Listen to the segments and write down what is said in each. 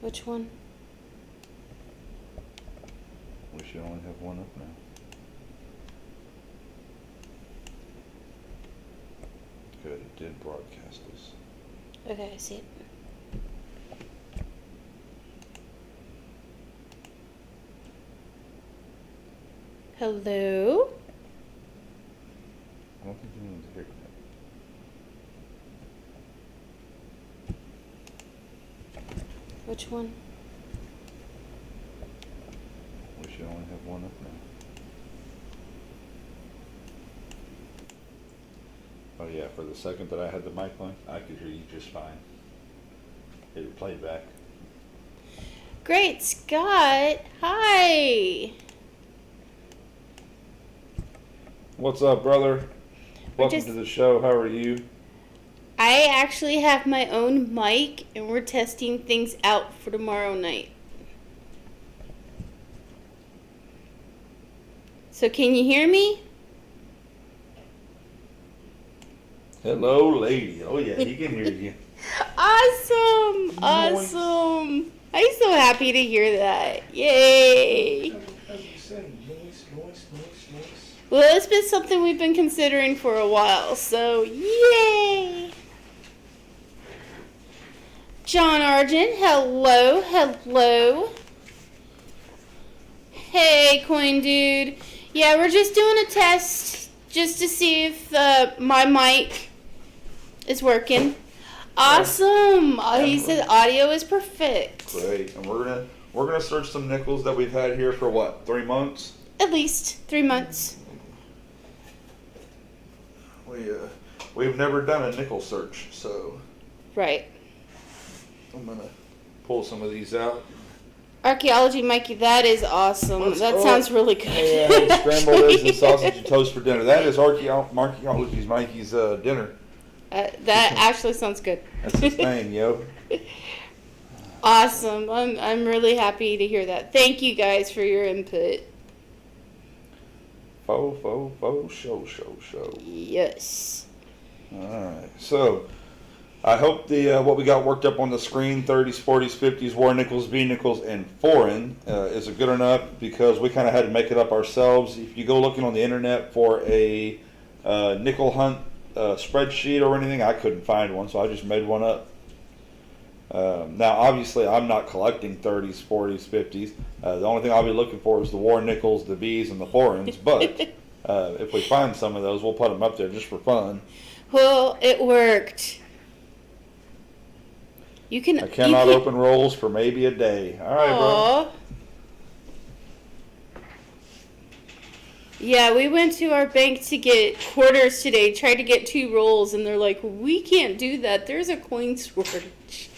Which one? We should only have one up now. Good, it did broadcast us. Okay, I see it. Hello? I don't think anyone's here yet. Which one? We should only have one up now. Oh yeah, for the second that I had the mic on, I could hear you just fine. It played back. Great, Scott. Hi. What's up, brother? Welcome to the show. How are you? I actually have my own mic, and we're testing things out for tomorrow night. So can you hear me? Hello, lady. Oh yeah, he can hear you. Awesome! Nice. Awesome! I'm so happy to hear that. Yay! As you say, noise. Well, it's been something we've been considering for a while, so yay! John Argent, hello. Hey, Coin Dude. Yeah, we're just doing a test just to see if my mic is working. Awesome. He said audio is perfect. Great. And we're gonna search some nickels that we've had here for what, 3 months? At least 3 months. We've never done a nickel search, so Right. I'm gonna pull some of these out. Archaeology Mikey, that is awesome. That sounds really good. Yeah, I had scrambled eggs and sausage and toast for dinner. That is Archaeology Mikey's dinner. That actually sounds good. That's his name, yo. Awesome. I'm really happy to hear that. Thank you guys for your input. Show. Yes. Alright, so I hope the what we got worked up on the screen, 30s, 40s, 50s, war nickels, B nickels, and foreign, is good enough, because we kind of had to make it up ourselves. If you go looking on the internet for a nickel hunt spreadsheet or anything, I couldn't find one, so I just made one up. Now, obviously, I'm not collecting 30s, 40s, 50s. The only thing I'll be looking for is the war nickels, the Bs, and the foreigns. But if we find some of those, we'll put them up there just for fun. Well, it worked. I cannot open rolls for maybe a day. All right, bro. Yeah, we went to our bank to get quarters today, tried to get 2 rolls, and they're like, we can't do that. There's a coin shortage.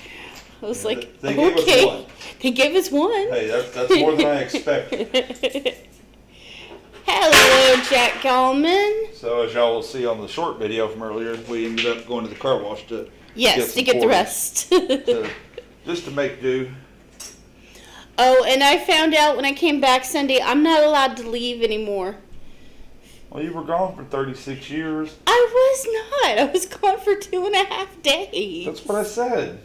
I was like, they gave okay. us one. They gave us one. Hey, that's more than I expected. Hello, Jack Gallman. So as y'all will see on the short video from earlier, we ended up going to the car wash to get the rest. Just to make do. Oh, and I found out when I came back Sunday, I'm not allowed to leave anymore. Well, you were gone for 36 years. I was not. I was gone for 2.5 days. That's what I said.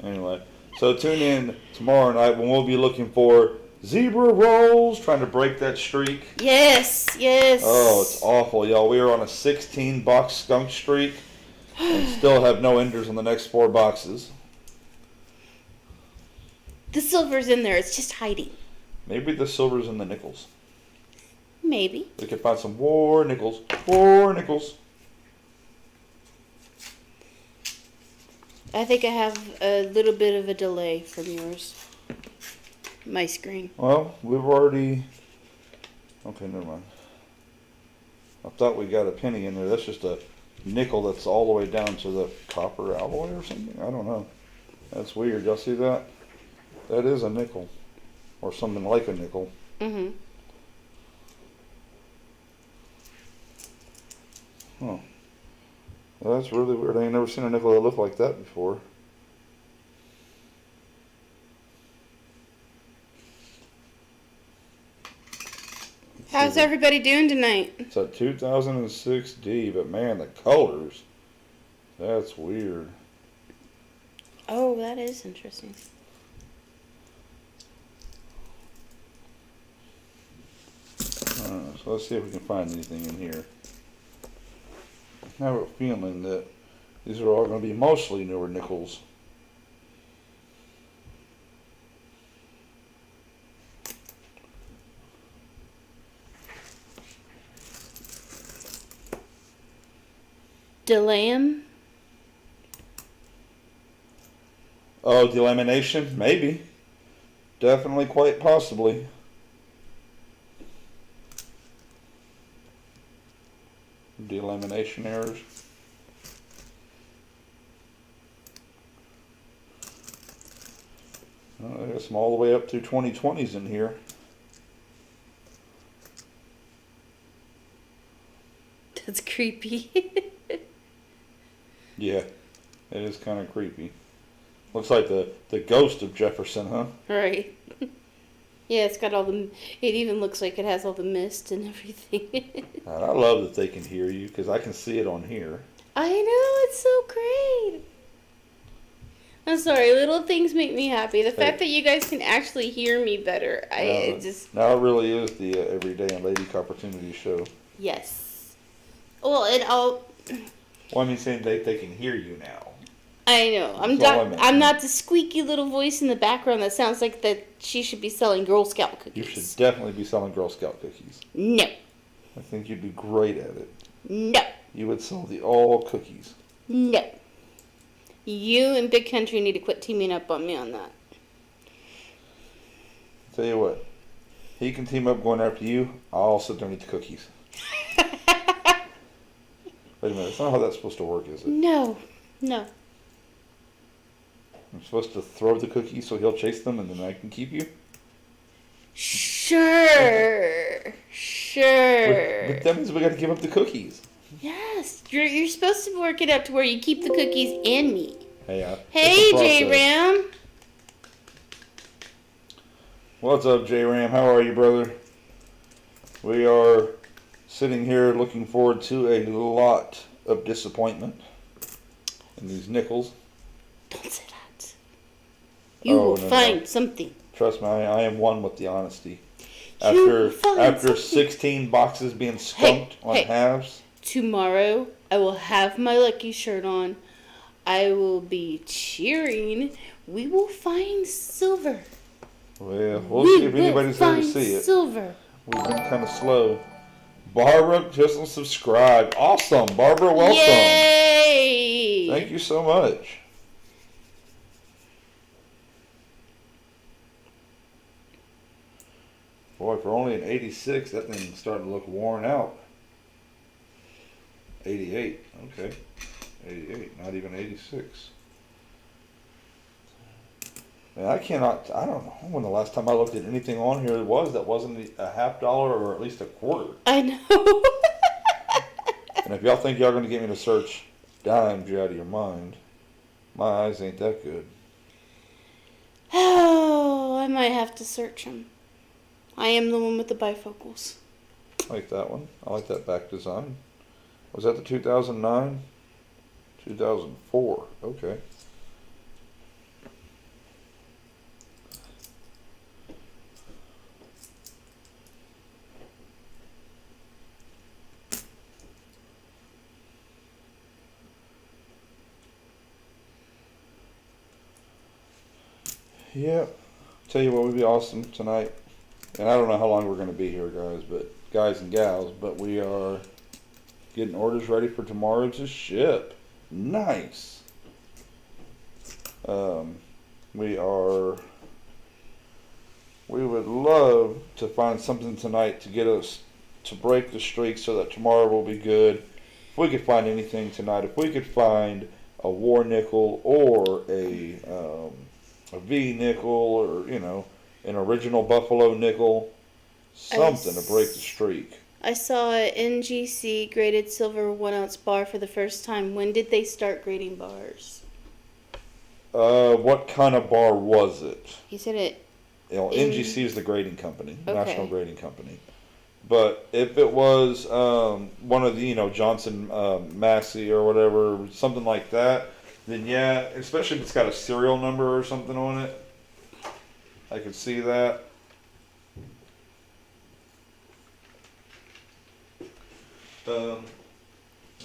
Anyway, so tune in tomorrow night when we'll be looking for zebra rolls, trying to break that streak. Yes. Oh, it's awful, y'all. We are on a 16-box skunk streak and still have no enders on the next 4 boxes. The silver's in there. It's just hiding. Maybe the silver's in the nickels. Maybe. We could find some war nickels. War nickels. I think I have a little bit of a delay from yours. My screen. Well, we've already... Okay, never mind. I thought we got a penny in there. That's just a nickel that's all the way down to the copper alloy or something. I don't know. That's weird. Y'all see that? That is a nickel. Or something like a nickel. Mm-hmm. Huh. Well, that's really weird. I ain't never seen a nickel that looked like that before. How's everybody doing tonight? It's a 2006D, but man, the colors. That's weird. Oh, that is interesting. So let's see if we can find anything in here. I have a feeling that these are all going to be mostly newer nickels. Delam? Oh, delamination? Maybe. Definitely, quite possibly. Delamination errors. I got some all the way up to 2020s in here. That's creepy. Yeah, it is kind of creepy. Looks like the ghost of Jefferson, huh? Right. Yeah, it's got all the. It even looks like it has all the mist and everything. And I love that they can hear you because I can see it on here. I know, it's so great. I'm sorry, little things make me happy. The fact that you guys can actually hear me better, Now it really is the Everyday and Lady Coppertunity show. Yes. Well, and I'll. Well, I mean, saying they can hear you now. I know. I'm not the squeaky little voice in the background that sounds like that she should be selling Girl Scout cookies. You should definitely be selling Girl Scout cookies. No. I think you'd be great at it. No. You would sell the all cookies. No. You and Big Country need to quit teaming up on me on that. Tell you what, he can team up going after you. I'll sit there and eat the cookies. Wait a minute, that's not how that's supposed to work, is it? No. No. I'm supposed to throw the cookies so he'll chase them and then I can keep you? Sure. Sure. But that means we gotta give up the cookies. Yes. You're supposed to work it out to where you keep the cookies and me. Hey, J-Ram. What's up, J-Ram? How are you, brother? We are sitting here looking forward to a lot of disappointment in these nickels. Don't say that. You will find something. Trust me, I am one with the honesty. After 16 boxes being skunked on halves. Tomorrow, I will have my lucky shirt on. I will be cheering. We will find silver. Well, we'll see if anybody's there to see it. Silver. We've been kind of slow. Barbara just subscribed. Awesome, Barbara. Welcome. Yay! Thank you so much. Boy, for only an 86, that thing's starting to look worn out. 88, okay. 88, not even 86. Man, I don't know when the last time I looked at anything on here was that wasn't a $50 or at least a quarter. I know. And if y'all think y'all going to get me to search dimes, you're out of your mind. My eyes ain't that good. Oh, I might have to search them. I am the one with the bifocals. I like that one. I like that back design. Was that the 2009? 2004. Okay. Yeah. Tell you what would be awesome tonight. And I don't know how long we're going to be here, guys and gals, but we are getting orders ready for tomorrow to ship. Nice. We would love to find something tonight to get us to break the streak so that tomorrow will be good. If we could find anything tonight, if we could find a war nickel or a V nickel or, an original Buffalo nickel, something to break the streak. I saw an NGC graded silver 1 ounce bar for the first time. When did they start grading bars? What kind of bar was it? He said it. NGC is the grading company, okay. National Grading Company. But if it was one of the, Johnson Massey or whatever, something like that, then yeah, especially if it's got a serial number or something on it, I could see that.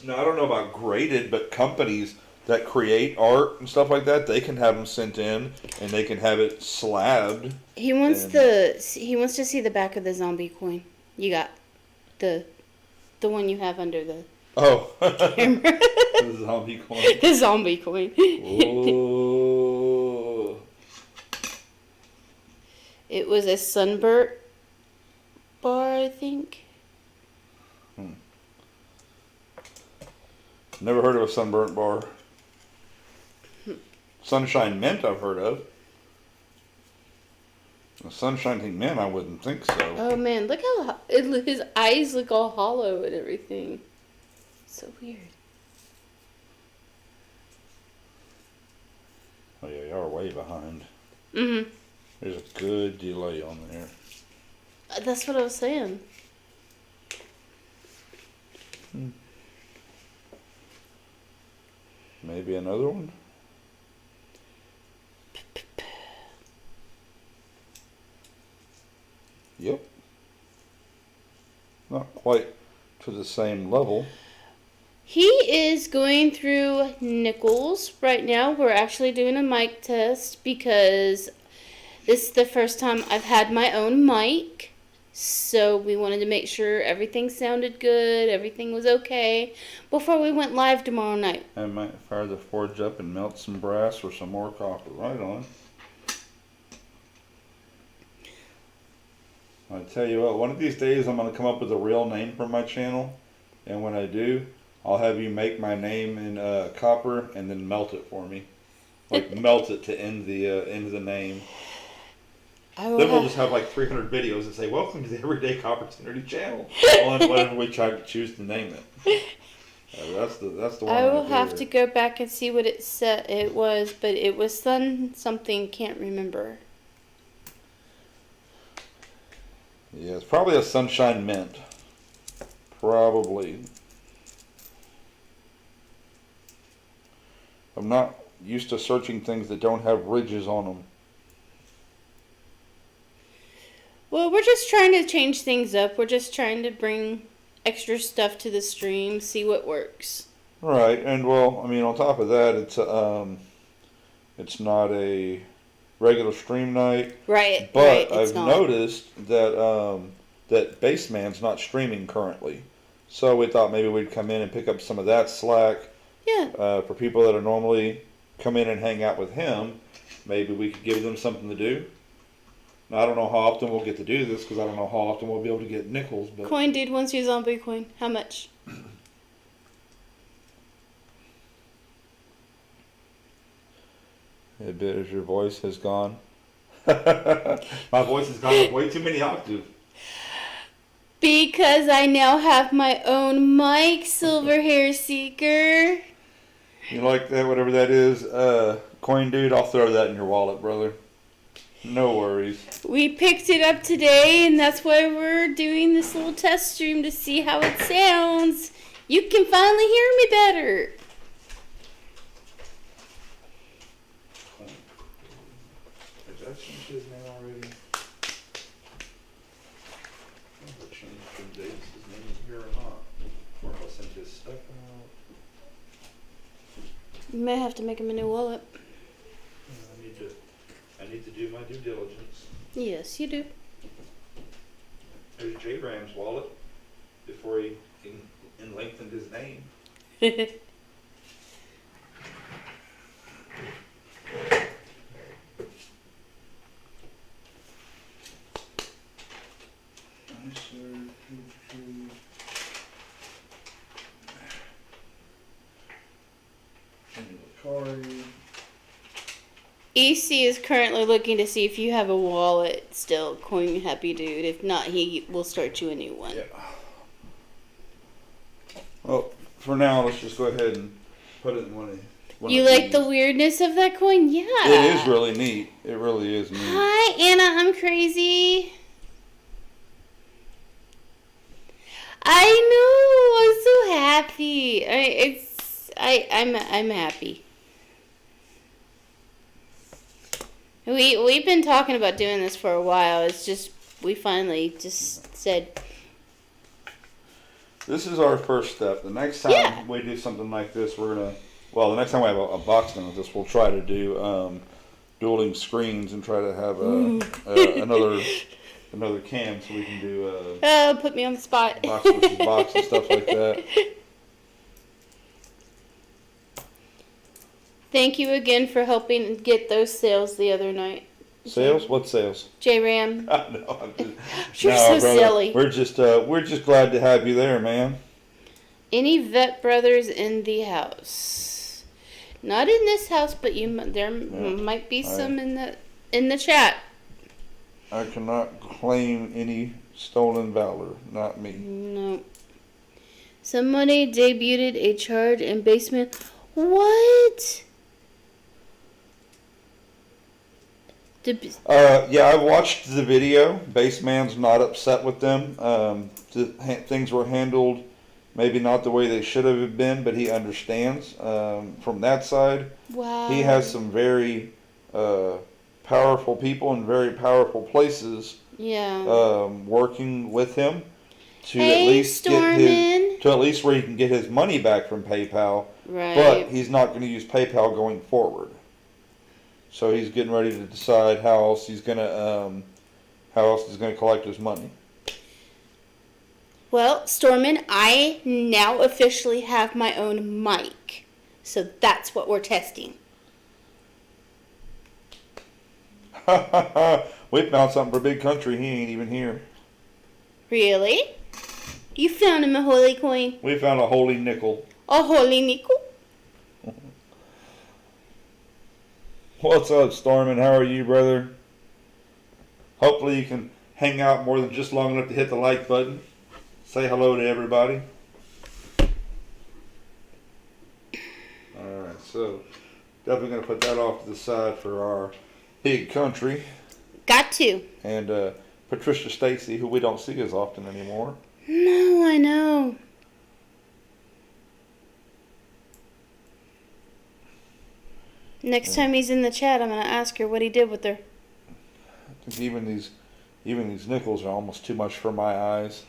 Now I don't know about graded, but companies that create art and stuff like that, they can have them sent in and they can have it slabbed. He wants to see the back of the zombie coin. You got the one you have under the Oh, camera. the zombie coin. The zombie coin. Oh. It was a sunburnt bar, I think. Never heard of a sunburnt bar. Sunshine mint I've heard of. A sunshine mint I wouldn't think so. Oh man, look how his eyes look all hollow and everything. So weird. Oh yeah, you are way behind. Mhm. There's a good delay on there. That's what I was saying. Maybe another one? Yep. Not quite to the same level. He is going through nickels right now. We're actually doing a mic test because this is the first time I've had my own mic. So we wanted to make sure everything sounded good, everything was okay before we went live tomorrow night. I might fire the forge up and melt some brass or some more copper. Right on. I tell you what, one of these days I'm going to come up with a real name for my channel. And when I do, I'll have you make my name in copper and then melt it for me. Like melt it to end the name. Then we'll just have like 300 videos that say, "Welcome to the Everyday Coppertunity channel." Whenever we try to choose to name it. That's the one. I will have to go back and see what it said it was, but it was something, can't remember. Yeah, it's probably a sunshine mint. Probably. I'm not used to searching things that don't have ridges on them. Well, we're just trying to change things up. We're just trying to bring extra stuff to the stream, see what works. Right, and well, I mean, on top of that, it's not a regular stream night. Right, But right, I've noticed that that Baseman's not streaming currently, so we thought maybe we'd come in and pick up some of that slack. Yeah. For people that are normally come in and hang out with him, maybe we could give them something to do. Now, I don't know how often we'll get to do this because I don't know how often we'll be able to get nickels. But Coin dude wants your zombie coin. How much? A bit as your voice has gone. My voice has gone up way too many octaves. Because I now have my own mic, Silver Hair Seeker. You like that, whatever that is? Coin dude, I'll throw that in your wallet, brother. No worries. We picked it up today, and that's why we're doing this little test stream to see how it sounds. You can finally hear me better. Did that change his name already? I never changed from dates his name is here or not. Or if I sent his stuff out. You may have to make him a new wallet. I need to do my due diligence. Yes, you do. There's J Ram's wallet before he lengthened his name. EC is currently looking to see if you have a wallet still, Coin Happy Dude. If not, he will start you a new one. Yeah. Well, for now, let's just go ahead and put it in one of You like the weirdness of that coin? Yeah. It is really neat. It really is neat. Hi, Anna. I'm crazy. I know. I'm so happy. I'm happy. We've been talking about doing this for a while. It's just we finally just said. This is our first step. The next time we do something like this, we're gonna. Well, the next time we have a box done with this, we'll try to do dueling screens and try to have another cam so we can do. Put me on the spot. Box versus box and stuff like that. Thank you again for helping get those sales the other night. Sales? What sales? J-Ram. No, I'm just, You're so brother, silly. We're just glad to have you there, man. Any vet brothers in the house? Not in this house, but there might be some in the chat. I cannot claim any stolen valor. Not me. No. Somebody debuted a charge in basement. What? Yeah, I watched the video. Baseman's not upset with them. Things were handled maybe not the way they should have been, but he understands from that side. Wow. He has some very powerful people in very powerful places working with him to at least to at least where he can get his money back from PayPal. Right. But he's not going to use PayPal going forward. So he's getting ready to decide how else he's gonna collect his money. Well, Stormin, I now officially have my own mic, so that's what we're testing. We found something for Big Country. He ain't even here. Really? You found him a holy coin? We found a holy nickel. A holy nickel? What's up, Stormin? How are you, brother? Hopefully you can hang out more than just long enough to hit the like button. Say hello to everybody. Alright, so definitely going to put that off to the side for our Big Country. Got to. And Patricia Stacy, who we don't see as often anymore. No, I know. Next time he's in the chat, I'm going to ask her what he did with her. I think even these nickels are almost too much for my eyes.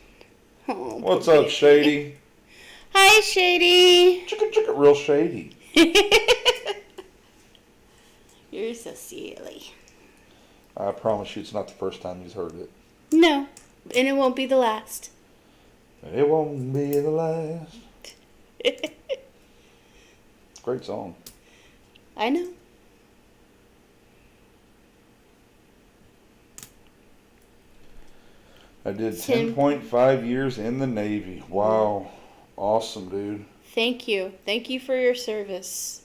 Oh, what's up, Shady? Hi, Shady. Chicka, real shady. You're so silly. I promise you it's not the first time he's heard it. No, and it won't be the last. It won't be the last. Great song. I know. I did 10.5 years in the Navy. Wow. Awesome, dude. Thank you. Thank you for your service.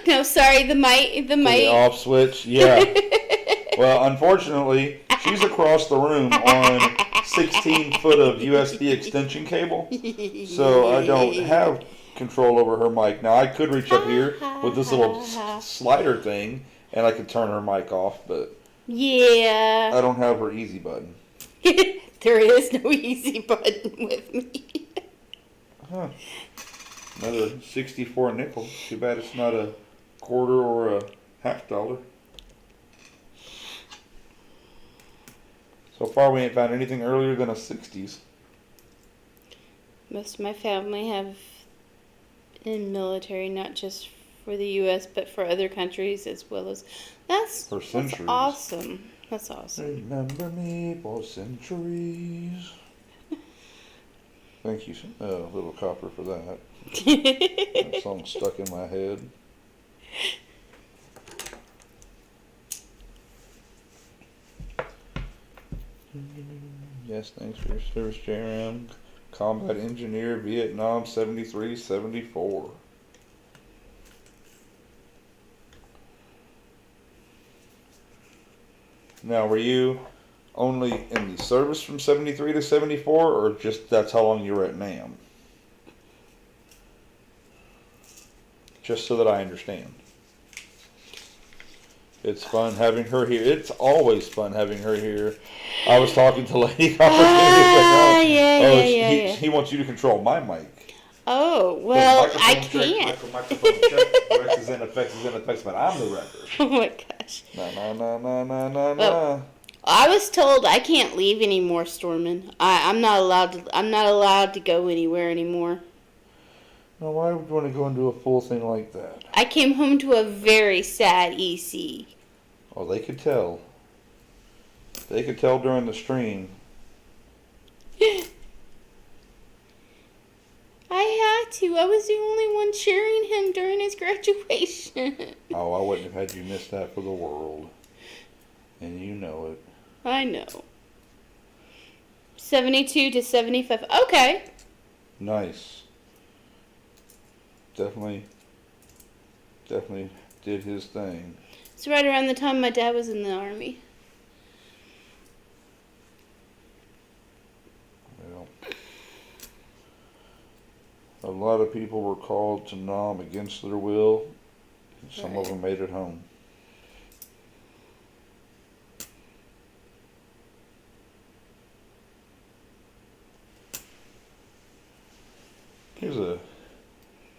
No, sorry, the mic. The off switch, yeah. Well, unfortunately, she's across the room on 16 foot of USB extension cable, so I don't have control over her mic. Now, I could reach up here with this little slider thing, and I could turn her mic off, but yeah, I don't have her easy button. There is no easy button with me. Huh. Another 64 nickel. Too bad it's not a quarter or a $50. So far, we ain't found anything earlier than a 60s. Most of my family have in military, not just for the U.S., but for other countries as well as... That's awesome. That's awesome. Remember me for centuries. Thank you, Little Copper, for that. That song stuck in my head. Yes, thanks for your service, JRM. Combat Engineer, Vietnam, 73, 74. Now, were you only in the service from 73 to 74, or just that's how long you were at NAM? Just so that I understand. It's fun having her here. It's always fun having her here. I was talking to Lady Opportunity. Yeah. He wants you to control my mic. Oh, well, I Microphone check, can't. microphone check. Rex is in effects, but I'm the record. Oh my gosh. Nah. Well, I was told I can't leave anymore, Stormin. I'm not allowed to. I'm not allowed to go anywhere anymore. Now, why would you want to go and do a full thing like that? I came home to a very sad EC. Oh, they could tell. They could tell during the stream. I had to. I was the only one cheering him during his graduation. Oh, I wouldn't have had you miss that for the world. And you know it. I know. 72 to 75. Okay. Nice. Definitely did his thing. It's right around the time my dad was in the Army. Well, a lot of people were called to Nam against their will. And some of them made it home. Here's a...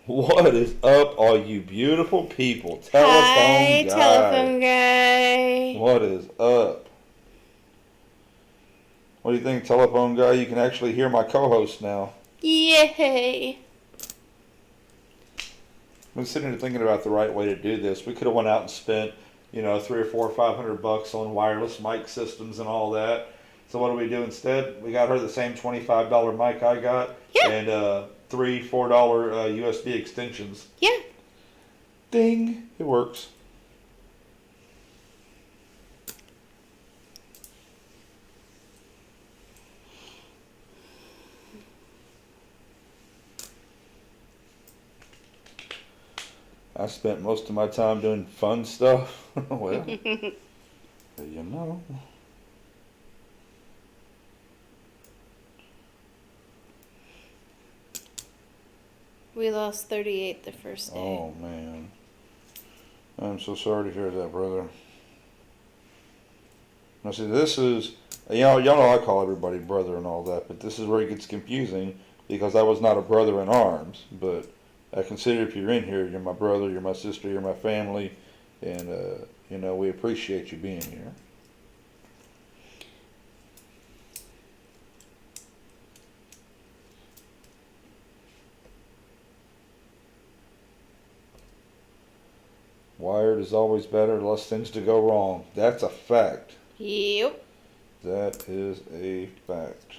What is up, all you beautiful people? Hi, Telephone guy. telephone guy. What is up? What do you think, telephone guy? You can actually hear my co-host now. Yay. I've been sitting here thinking about the right way to do this. We could have went out and spent, $300 or $400 or $500 on wireless mic systems and all that. So what do we do instead? We got her the same $25 mic I got, and $3-4 USB extensions. Yeah. Ding! It works. I spent most of my time doing fun stuff. Well, you know. We lost 38 the first day. Oh, man. I'm so sorry to hear that, brother. Now, see, this is, y'all know I call everybody brother and all that, but this is where it gets confusing because I was not a brother in arms, but I consider if you're in here, you're my brother, you're my sister, you're my family, and, we appreciate you being here. Wired is always better, less things to go wrong. That's a fact. Yep. That is a fact.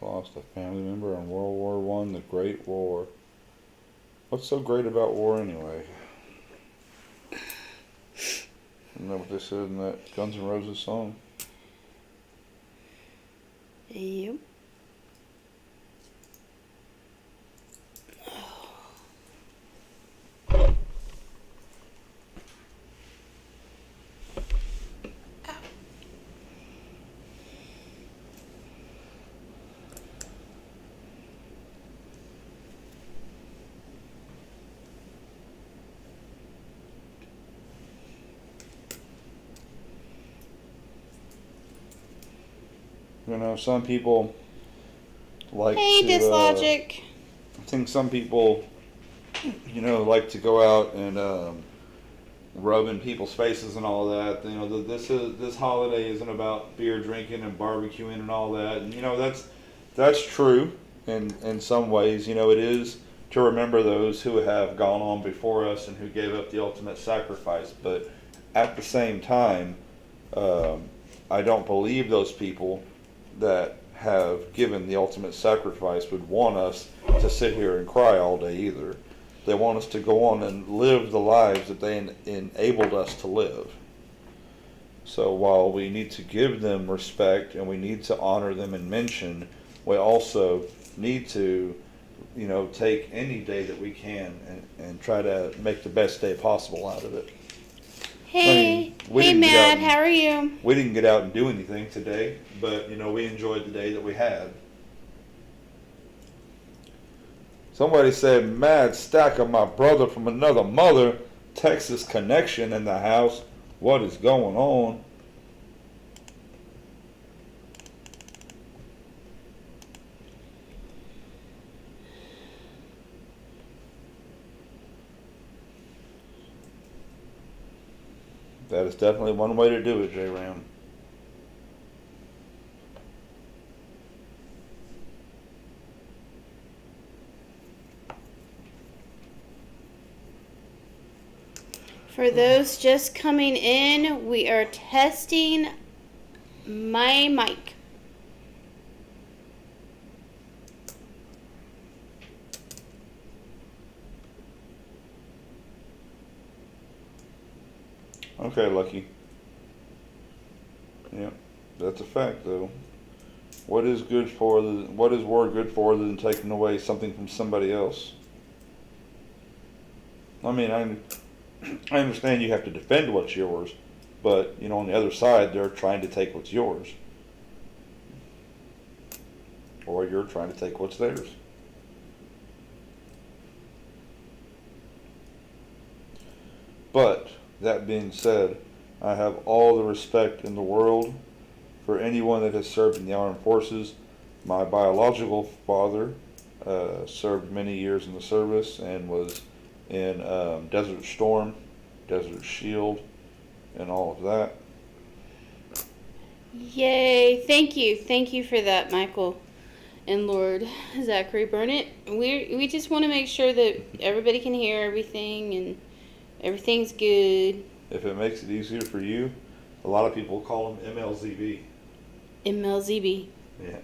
Lost a family member in World War I, the Great War. What's so great about war anyway? Isn't that what they said in that Guns N' Roses song? Yep. Some people like Hey, to... Dislogic. I think some people, like to go out and rub in people's faces and all that. This holiday isn't about beer drinking and barbecuing and all that. And that's true in some ways. It is to remember those who have gone on before us and who gave up the ultimate sacrifice. But at the same time, I don't believe those people that have given the ultimate sacrifice would want us to sit here and cry all day either. They want us to go on and live the lives that they enabled us to live. So while we need to give them respect and we need to honor them and mention, we also need to take any day that we can and try to make the best day possible out of it. Hey, we hey, didn't get out Matt, and- how are you? We didn't get out and do anything today, but we enjoyed the day that we had. Somebody said, "Mad stack of my brother from another mother, Texas connection in the house. What is going on?" That is definitely one way to do it, J-Ram. For those just coming in, we are testing my mic. Okay, Lucky. Yeah, that's a fact, though. What is war good for other than taking away something from somebody else? I mean, I understand you have to defend what's yours, but on the other side, they're trying to take what's yours, or you're trying to take what's theirs. But that being said, I have all the respect in the world for anyone that has served in the armed forces. My biological father served many years in the service and was in Desert Storm, Desert Shield, and all of that. Yay! Thank you for that, Michael and Lord Zachary Burnett. We just want to make sure that everybody can hear everything and everything's good. If it makes it easier for you, a lot of people call them MLZB. MLZB. Yeah.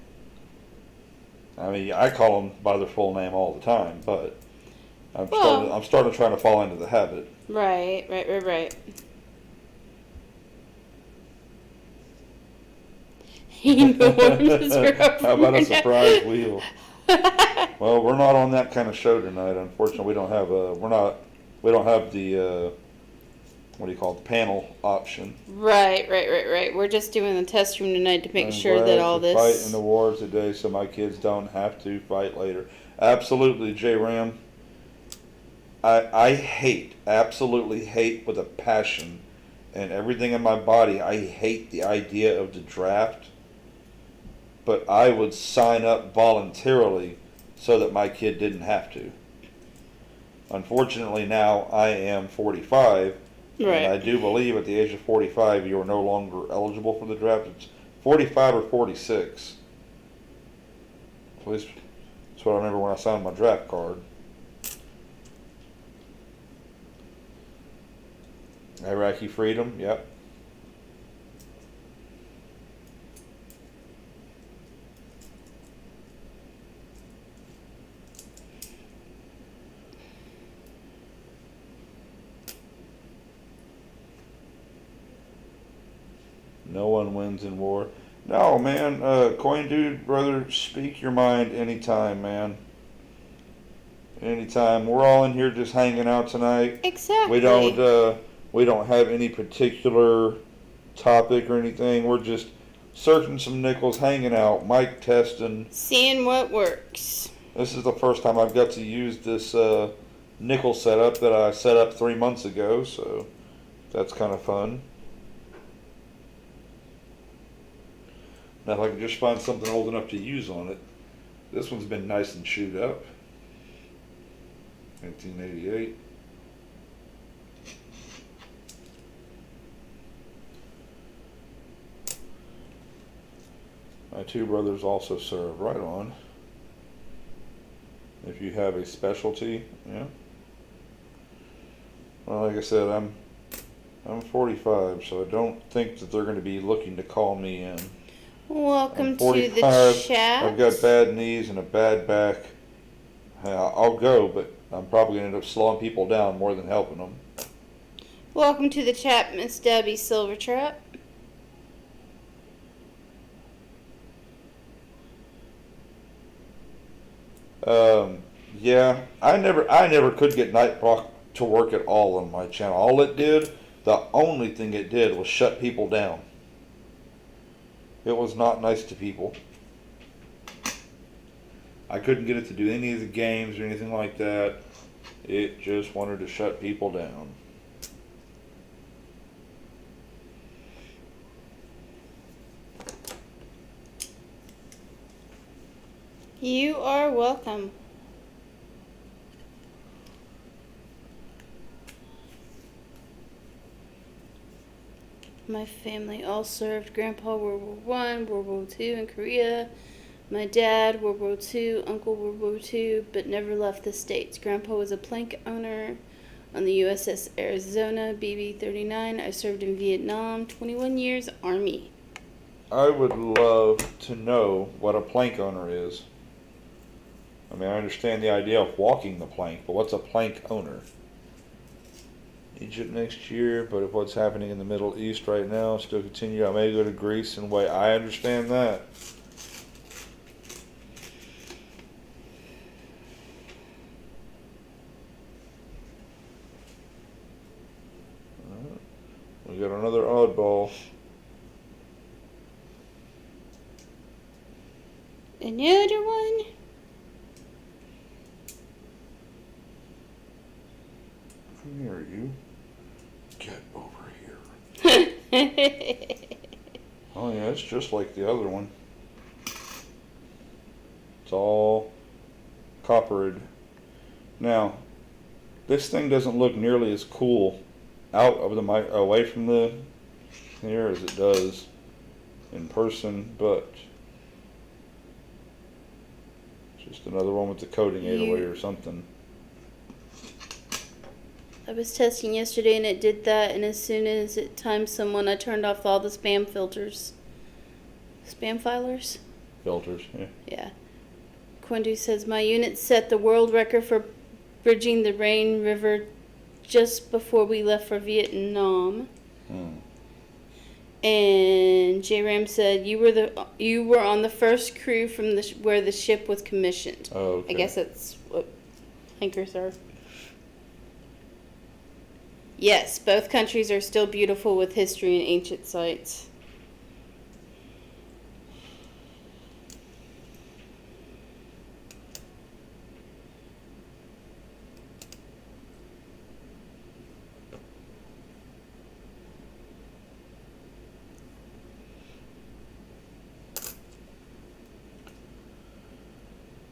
I mean, I call them by their full name all the time, but I'm starting to try to fall into the habit. Right. How about a surprise wheel? Well, we're not on that kind of show tonight. Unfortunately, we don't have the what do you call it, the panel option. Right. We're just doing the test room tonight to make sure that all this fight in the war today, so my kids don't have to fight later. Absolutely, J-Ram. I absolutely hate with a passion and everything in my body. I hate the idea of the draft, but I would sign up voluntarily so that my kid didn't have to. Unfortunately, now I am 45, right. and I do believe at the age of 45 you are no longer eligible for the draft. It's 45 or 46. At least that's what I remember when I signed my draft card. Iraqi freedom, yep. No one wins in war. No, man. Coin Dude, brother, speak your mind anytime, man. Anytime. We're all in here just hanging out tonight. Exactly. We don't have any particular topic or anything. We're just searching some nickels, hanging out, mic testing. Seeing what works. This is the first time I've got to use this nickel setup that I set up 3 months ago, so that's kind of fun. Now if I can just find something old enough to use on it. This one's been nice and chewed up. 1988. My two brothers also serve. Right on. If you have a specialty, yeah. Well, like I said, I'm 45, so I don't think that they're going to be looking to call me in. Welcome to the chat. I've got bad knees and a bad back. I'll go, but I'm probably going to end up slowing people down more than helping them. Welcome to the chat, Miss Debbie Silvertrap. Yeah, I never could get Nightblock to work at all on my channel. All it did, the only thing it did was shut people down. It was not nice to people. I couldn't get it to do any of the games or anything like that. It just wanted to shut people down. You are welcome. My family all served. Grandpa World War One, World War Two in Korea. My dad World War Two, Uncle World War Two, but never left the States. Grandpa was a plank owner on the USS Arizona BB-39. I served in Vietnam, 21 years, Army. I would love to know what a plank owner is. I mean, I understand the idea of walking the plank, but what's a plank owner? Egypt next year, but if what's happening in the Middle East right now still continue, I may go to Greece and wait. I understand that. We got another oddball. Another one? Come here, you. Get over here. Oh yeah, it's just like the other one. It's all coppered. Now, this thing doesn't look nearly as cool out of the mic, away from the here as it does in person, but it's just another one with the coating ate away or something. I was testing yesterday and it did that, and as soon as it timed someone, I turned off all the spam filters. Spam filers? Filters, yeah. Yeah. Quendu says, my unit set the world record for bridging the Rain River just before we left for Vietnam. And J Ram said, you were on the first crew from where the ship was commissioned. Oh, okay. I guess that's what anchors are. Yes, both countries are still beautiful with history and ancient sites.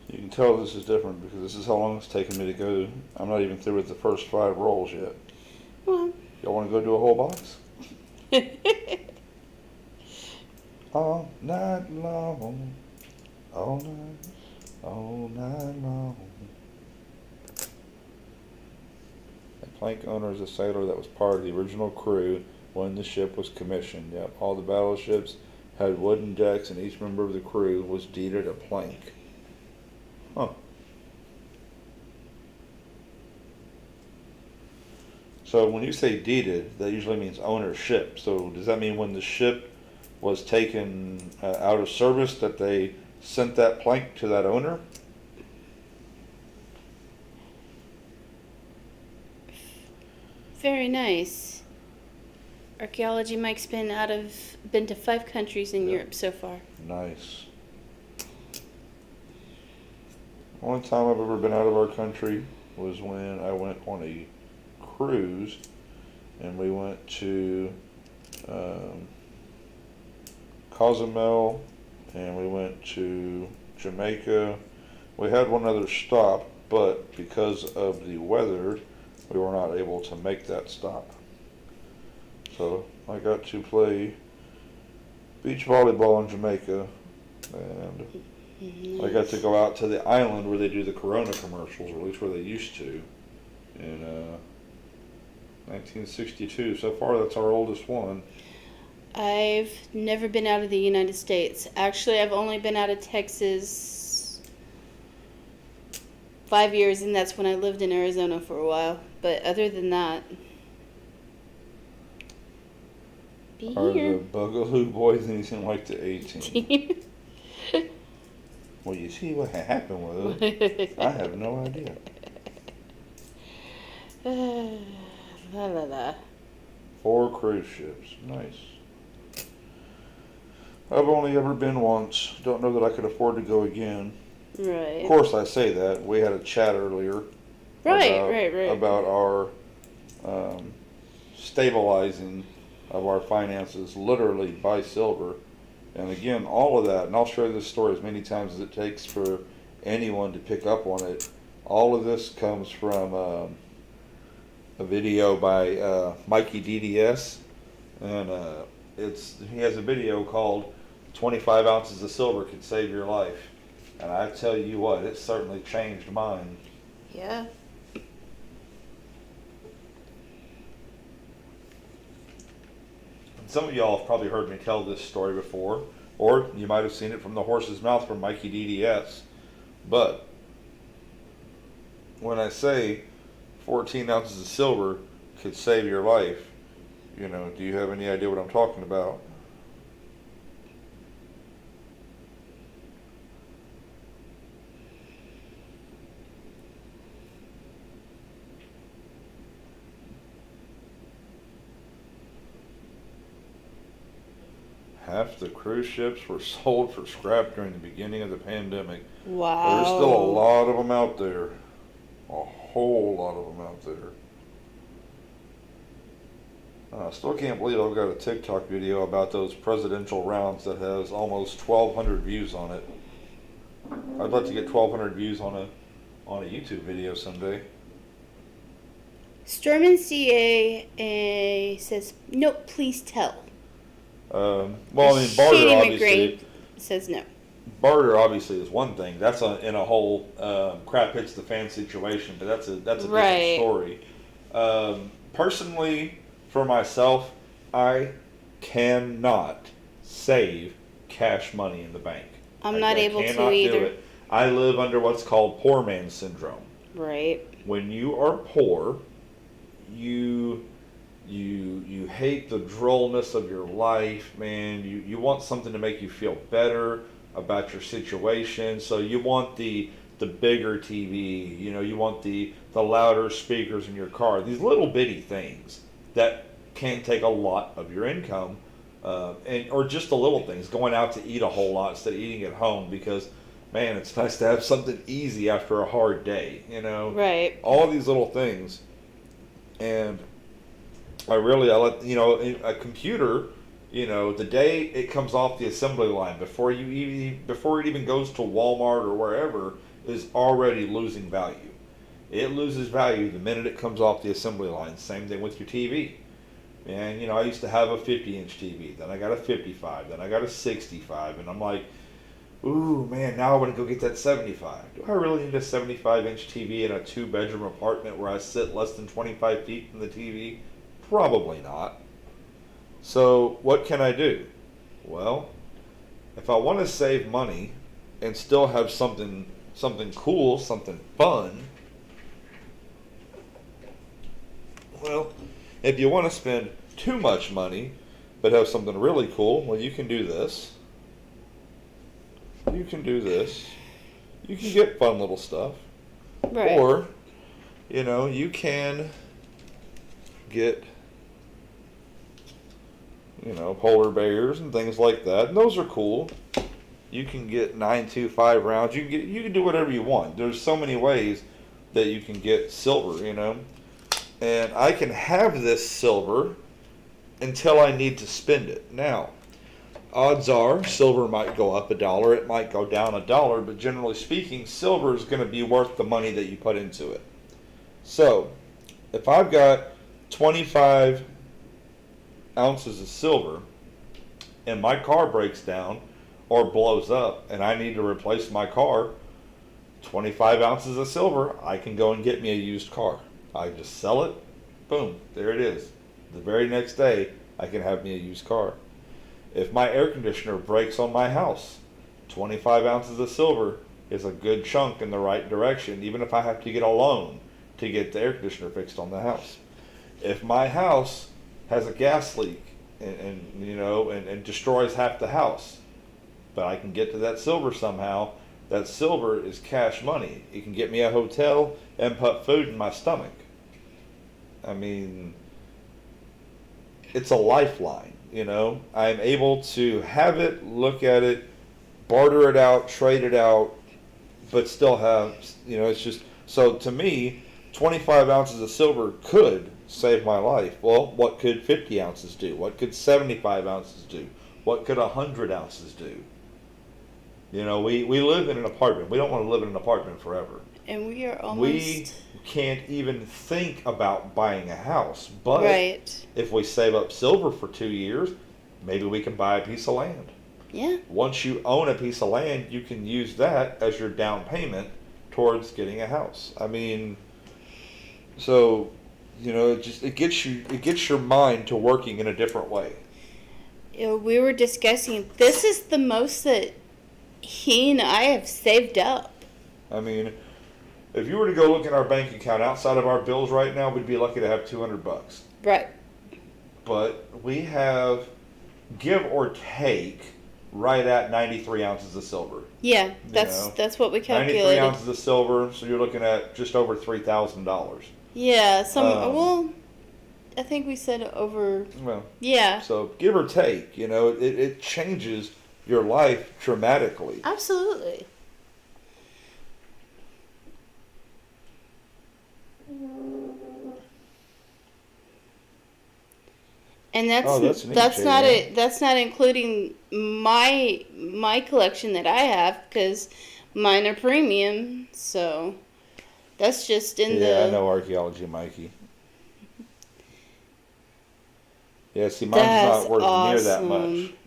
You can tell this is different because this is how long it's taken me to go. I'm not even through with the first 5 rolls yet. Well. Y'all want to go do a whole box? All night long. All night long. A plank owner is a sailor that was part of the original crew when the ship was commissioned. Yep, all the battleships had wooden decks and each member of the crew was deeded a plank. Huh. So when you say deeded, that usually means ownership. So does that mean when the ship was taken out of service that they sent that plank to that owner? Very nice. Archaeology Mike's been to 5 countries in Europe so far. Nice. Only time I've ever been out of our country was when I went on a cruise, and we went to Cozumel, and we went to Jamaica. We had one other stop, but because of the weather, we were not able to make that stop. So I got to play beach volleyball in Jamaica, and I got to go out to the island where they do the Corona commercials, or at least where they used to, in 1962. So far, that's our oldest one. I've never been out of the United States. Actually, I've only been out of Texas 5 years, and that's when I lived in Arizona for a while. But other than that, Are the Bugaloo boys anything like the 18? Well, you see what happened with it. I have no idea. La la la. 4 cruise ships. Nice. I've only ever been once. Don't know that I could afford to go again. Right. Of course, I say that. We had a chat earlier. Right. About our stabilizing of our finances, literally by silver. And again, all of that, and I'll share this story as many times as it takes for anyone to pick up on it. All of this comes from a video by Mikey DDS, and he has a video called 25 ounces of silver could save your life. And I tell you what, it certainly changed mine. Yeah. Some of y'all have probably heard me tell this story before, or you might have seen it from the horse's mouth from Mikey DDS. But when I say 14 ounces of silver could save your life, do you have any idea what I'm talking about? Half the cruise ships were sold for scrap during the beginning of the pandemic. Wow. There's still a lot of them out there. A whole lot of them out there. I still can't believe I've got a TikTok video about those presidential rounds that has almost 1,200 views on it. I'd like to get 1,200 views on a YouTube video someday. Sturman CA says, nope, please tell. Well, I mean, barter Shady obviously. McGrane says no. Barter obviously is one thing. That's in a whole crap hits the fan situation, but that's a different story. Personally, for myself, I cannot save cash money in the bank. I'm not able to either. Do it. I live under what's called poor man syndrome. Right. When you are poor, you hate the drollness of your life, man. You want something to make you feel better about your situation. So you want the bigger TV, you want the louder speakers in your car. These little bitty things that can take a lot of your income, or just the little things, going out to eat a whole lot instead of eating at home, because man, it's nice to have something easy after a hard day, Right. All these little things. And I let a computer, the day it comes off the assembly line, before it even goes to Walmart or wherever, is already losing value. It loses value the minute it comes off the assembly line. Same thing with your TV. And I used to have a 50-inch TV, then I got a 55, then I got a 65, and I'm like, ooh man, now I want to go get that 75. Do I really need a 75-inch TV in a 2-bedroom apartment where I sit less than 25 feet from the TV? Probably not. So what can I do? Well, if I want to save money and still have something cool, something fun, well, if you want to spend too much money but have something really cool, well, you can do this. You can do this. You can get fun little stuff. Right. Or, you can get, polar bears and things like that. And those are cool. You can get 925 rounds. You can do whatever you want. There's so many ways that you can get silver, And I can have this silver until I need to spend it. Now, odds are silver might go up $1, it might go down $1, but generally speaking, silver is going to be worth the money that you put into it. So, if I've got 25 ounces of silver and my car breaks down or blows up and I need to replace my car, 25 ounces of silver, I can go and get me a used car. I just sell it, boom, there it is. The very next day, I can have me a used car. If my air conditioner breaks on my house, 25 ounces of silver is a good chunk in the right direction, even if I have to get a loan to get the air conditioner fixed on the house. If my house has a gas leak and destroys half the house, but I can get to that silver somehow, that silver is cash money. It can get me a hotel and put food in my stomach. I mean, it's a lifeline, you know. I'm able to have it, look at it, barter it out, trade it out, but still have, you know, it's just, so to me, 25 ounces of silver could save my life. Well, what could 50 ounces do? What could 75 ounces do? What could 100 ounces do? You know, we live in an apartment. We don't want to live in an apartment forever. And we are almost... We can't even think about buying a house. But right. if we save up silver for 2 years, maybe we can buy a piece of land. Yeah. Once you own a piece of land, you can use that as your down payment towards getting a house. I mean, so, you know, it gets your mind to working in a different way. You know, we were discussing, this is the most that he and I have saved up. I mean, if you were to go look at our bank account outside of our bills right now, we'd be lucky to have $200. Right. But we have, give or take, right at 93 ounces of silver. Yeah, that's what we calculated. 93 ounces of silver, so you're looking at just over $3,000. Yeah, well, I think we said over. Well, yeah. So give or take, you know, it changes your life dramatically. Absolutely. And that's not including my collection that I have, because mine are premium. So that's just in the. Yeah, I know archaeology, Mikey. Yeah, see, mine's not worth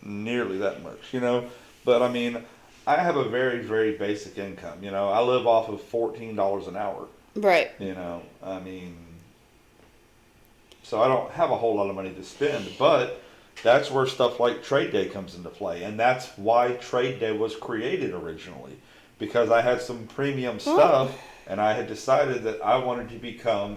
nearly that much, you know. But I mean, I have a very, very basic income. You know, I live off of $14 an hour. Right. You know, I mean, so I don't have a whole lot of money to spend, but that's where stuff like Trade Day comes into play, and that's why Trade Day was created originally, because I had some premium stuff, and I had decided that I wanted to become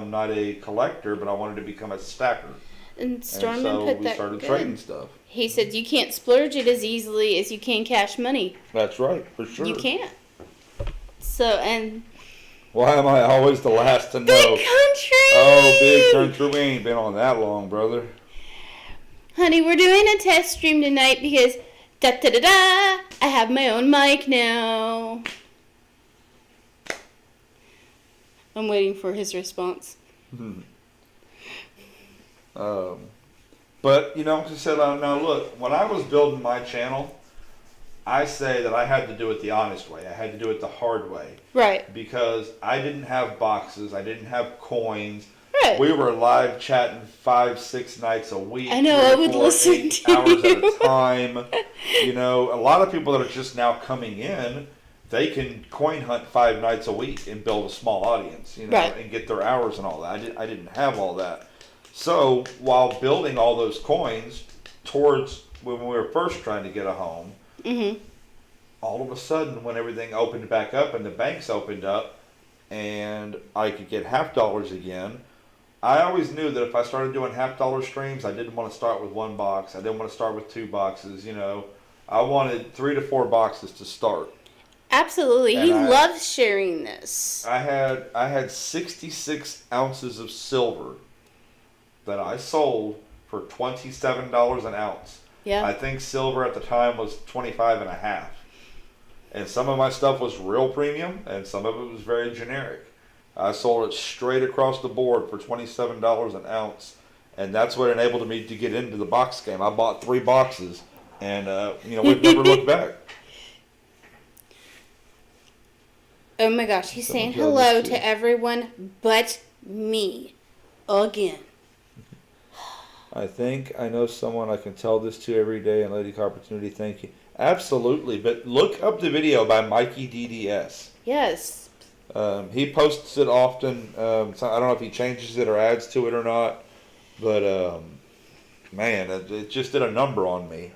not a collector, but I wanted to become a stacker. And Storman put that. We started trading stuff. He said you can't splurge it as easily as you can cash money. That's right, for sure. You can't. So, and... Why am I always the last to know? Big country! Oh, big country. We ain't been on that long, brother. Honey, we're doing a test stream tonight because, da-da-da-da, I have my own mic now. I'm waiting for his response. But, you know, he said, now look, when I was building my channel, I say that I had to do it the honest way. I had to do it the hard way. Right. Because I didn't have boxes. I didn't have coins. Right. We were live chatting 5-6 nights a week. I know, I would listen to 8 hours at a time. You know, a lot of people that are just now coming in, they can coin hunt 5 nights a week and build a small audience, you know, right, and get their hours and all that. I didn't have all that. So while building all those coins towards when we were first trying to get a home, all of a sudden when everything opened back up and the banks opened up and I could get $half again, I always knew that if I started doing $half streams, I didn't want to start with 1 box. I didn't want to start with 2 boxes, you know. I wanted 3 to 4 boxes to start. Absolutely. He loves sharing this. I had 66 ounces of silver that I sold for $27 an ounce. Yeah. I think silver at the time was 25 and a half. And some of my stuff was real premium and some of it was very generic. I sold it straight across the board for $27 an ounce, and that's what enabled me to get into the box game. I bought 3 boxes, and you know, we've never looked back. Oh my gosh, he's saying hello to everyone but me again. I think I know someone I can tell this to every day, and Lady Coppertunity, thank you. Absolutely, but look up the video by Mikey DDS. Yes. He posts it often. So I don't know if he changes it or adds to it or not, but man, it just did a number on me.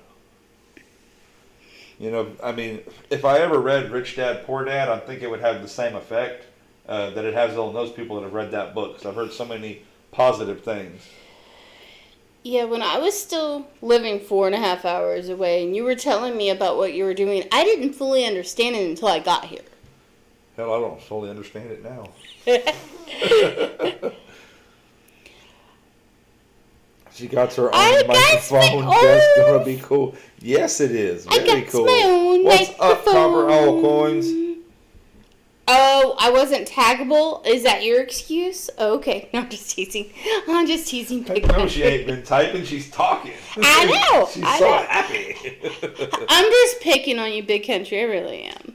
You know, I mean, if I ever read Rich Dad, Poor Dad, I think it would have the same effect that it has on those people that have read that book, because I've heard so many positive things. Yeah, when I was still living 4.5 hours away and you were telling me about what you were doing, I didn't fully understand it until I got here. Hell, I don't fully understand it now. She got her own microphone. That's gonna be cool. Yes, it is. Very cool. My own What's microphone. up, Copper Owl Coins? Oh, I wasn't taggable? Is that your excuse? Oh, okay. No, I'm just teasing. I'm just teasing. Big No, Country. she ain't been typing. She's talking. I know. She's I so know. happy. I'm just picking on you, Big Country. I really am.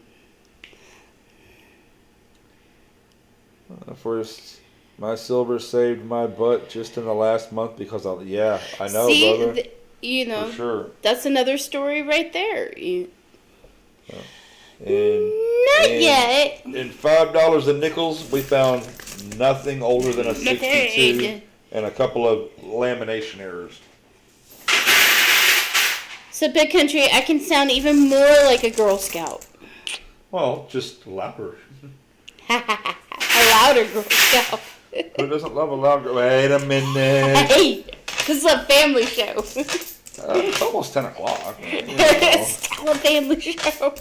First, my silver saved my butt just in the last month because I know, See, brother. You know, for sure. That's another story right there. Not yet. In $5 and nickels, we found nothing older than a 62 and a couple of lamination errors. So, Big Country, I can sound even more like a Girl Scout. Well, just louder. A louder Girl Scout. Who doesn't love a loud girl? Wait a minute. Hey, this is a family show. It's almost 10 o'clock. It's still a family show.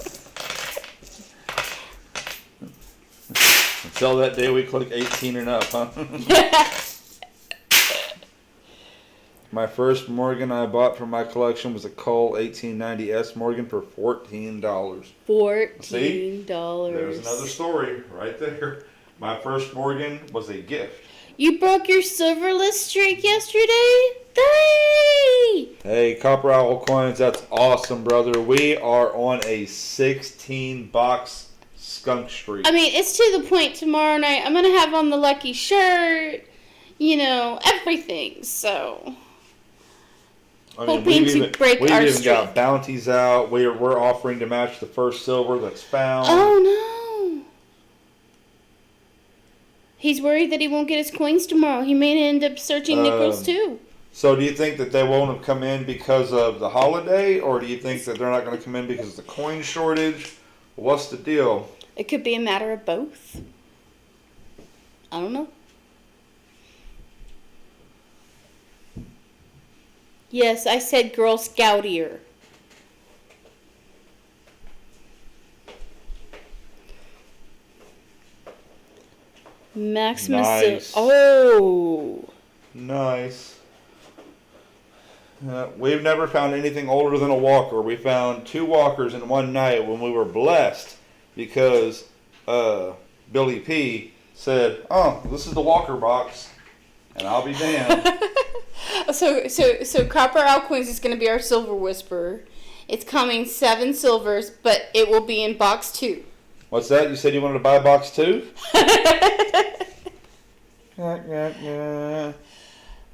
Until that day we click 18 and up, huh? My first Morgan I bought from my collection was a Cole 1890S Morgan for $14. $14. See? There's another story right there. My first Morgan was a gift. You broke your silverless streak yesterday? Hey! Hey, Copper Owl Coins, that's awesome, brother. We are on a 16-box skunk streak. I mean, it's to the point tomorrow night I'm going to have on the lucky shirt, everything, so... I mean, hoping to break our We've even streak. got bounties out. We're offering to match the first silver that's found. Oh, no. He's worried that he won't get his coins tomorrow. He may end up searching nickels, too. So do you think that they won't have come in because of the holiday, or do you think that they're not going to come in because of the coin shortage? What's the deal? It could be a matter of both. I don't know. Yes, I said Girl Scoutier. Maximus. Nice. Oh. Nice. We've never found anything older than a walker. We found 2 walkers in one night when we were blessed because Billy P said, "Oh, this is the walker box," and I'll be damned. So Copper Owl Coins is going to be our silver whisperer. It's coming 7 silvers, but it will be in box 2. What's that? You said you wanted to buy box 2?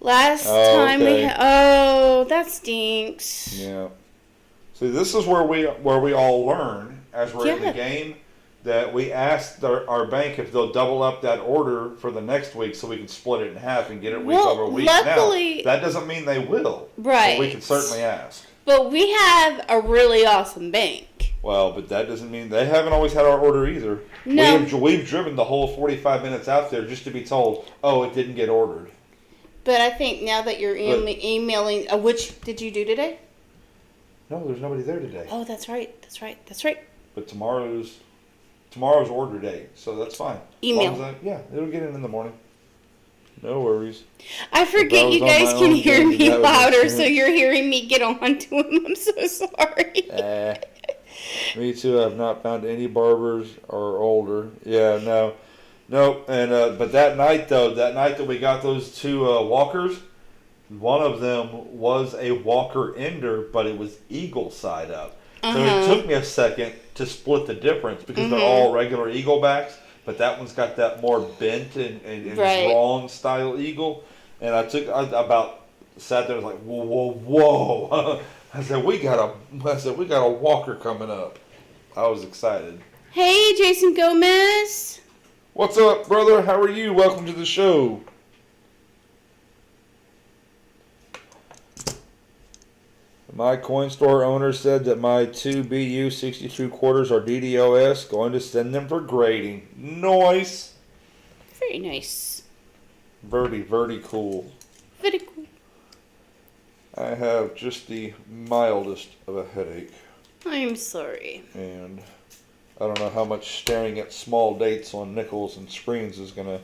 Last time we had... Oh, that stinks. Yeah. See, this is where we all learn as we're in the game that we asked our bank if they'll double up that order for the next week so we can split it in half and get it week over week. Luckily, now, that doesn't mean they will. Right. But we can certainly ask. But we have a really awesome bank. Well, but that doesn't mean they haven't always had our order either. No. We've driven the whole 45 minutes out there just to be told, oh, it didn't get ordered. But I think now that you're emailing, which did you do today? No, there's nobody there today. Oh, that's right. But tomorrow's order day, so that's fine. Email. It'll get in the morning. No worries. I forget you guys can hear me louder, so you're hearing me get on to him. I'm so sorry. Me too. I've not found any barbers or older. Yeah, no. Nope. And but that night that we got those 2 walkers, one of them was a walker ender, but it was eagle side up. So it took me a second to split the difference because they're all regular eagle backs, but that one's got that more bent and drawn style eagle. And I sat there and was like, whoa. I said we got a walker coming up. I was excited. Hey, Jason Gomez. What's up, brother? How are you? Welcome to the show. My coin store owner said that my 2 BU 62 quarters are DDoS. Going to send them for grading. Nice. Very nice. Very cool. Very cool. I have just the mildest of a headache, I'm sorry. and I don't know how much staring at small dates on nickels and screens is going to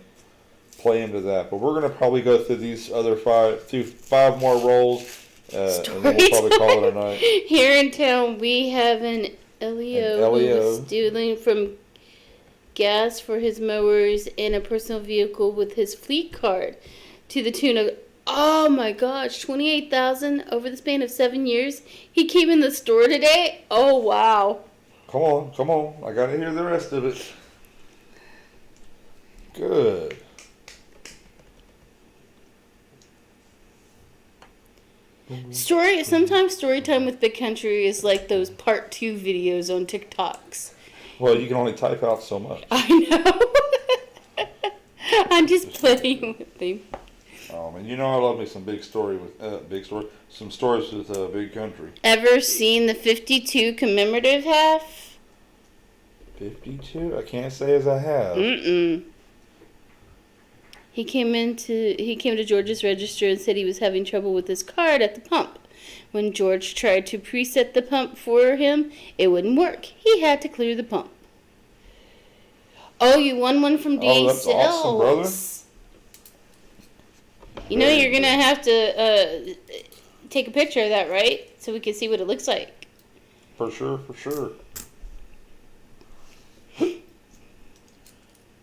play into that. But we're going to probably go through these other five more rolls, and then we'll probably call it a night. Here in town, we have an Elio who was stealing from gas for his mowers in a personal vehicle with his fleet card to the tune of, oh my gosh, $28,000 over the span of 7 years. He came in the store today. Oh wow. Come on. I got to hear the rest of it. Good. Sometimes story time with Big Country is like those part 2 videos on TikToks. Well, you can only type out so much. I know. I'm just playing with him. And you know I love me some some stories with Big Country. Ever seen the 52 commemorative half? 52? I can't say as I have. He came to George's register and said he was having trouble with his card at the pump. When George tried to preset the pump for him, it wouldn't work. He had to clear the pump. Oh, you won one from DA that's awesome, brother. You know you're going to have to take a picture of that, right? So we can see what it looks like. For sure.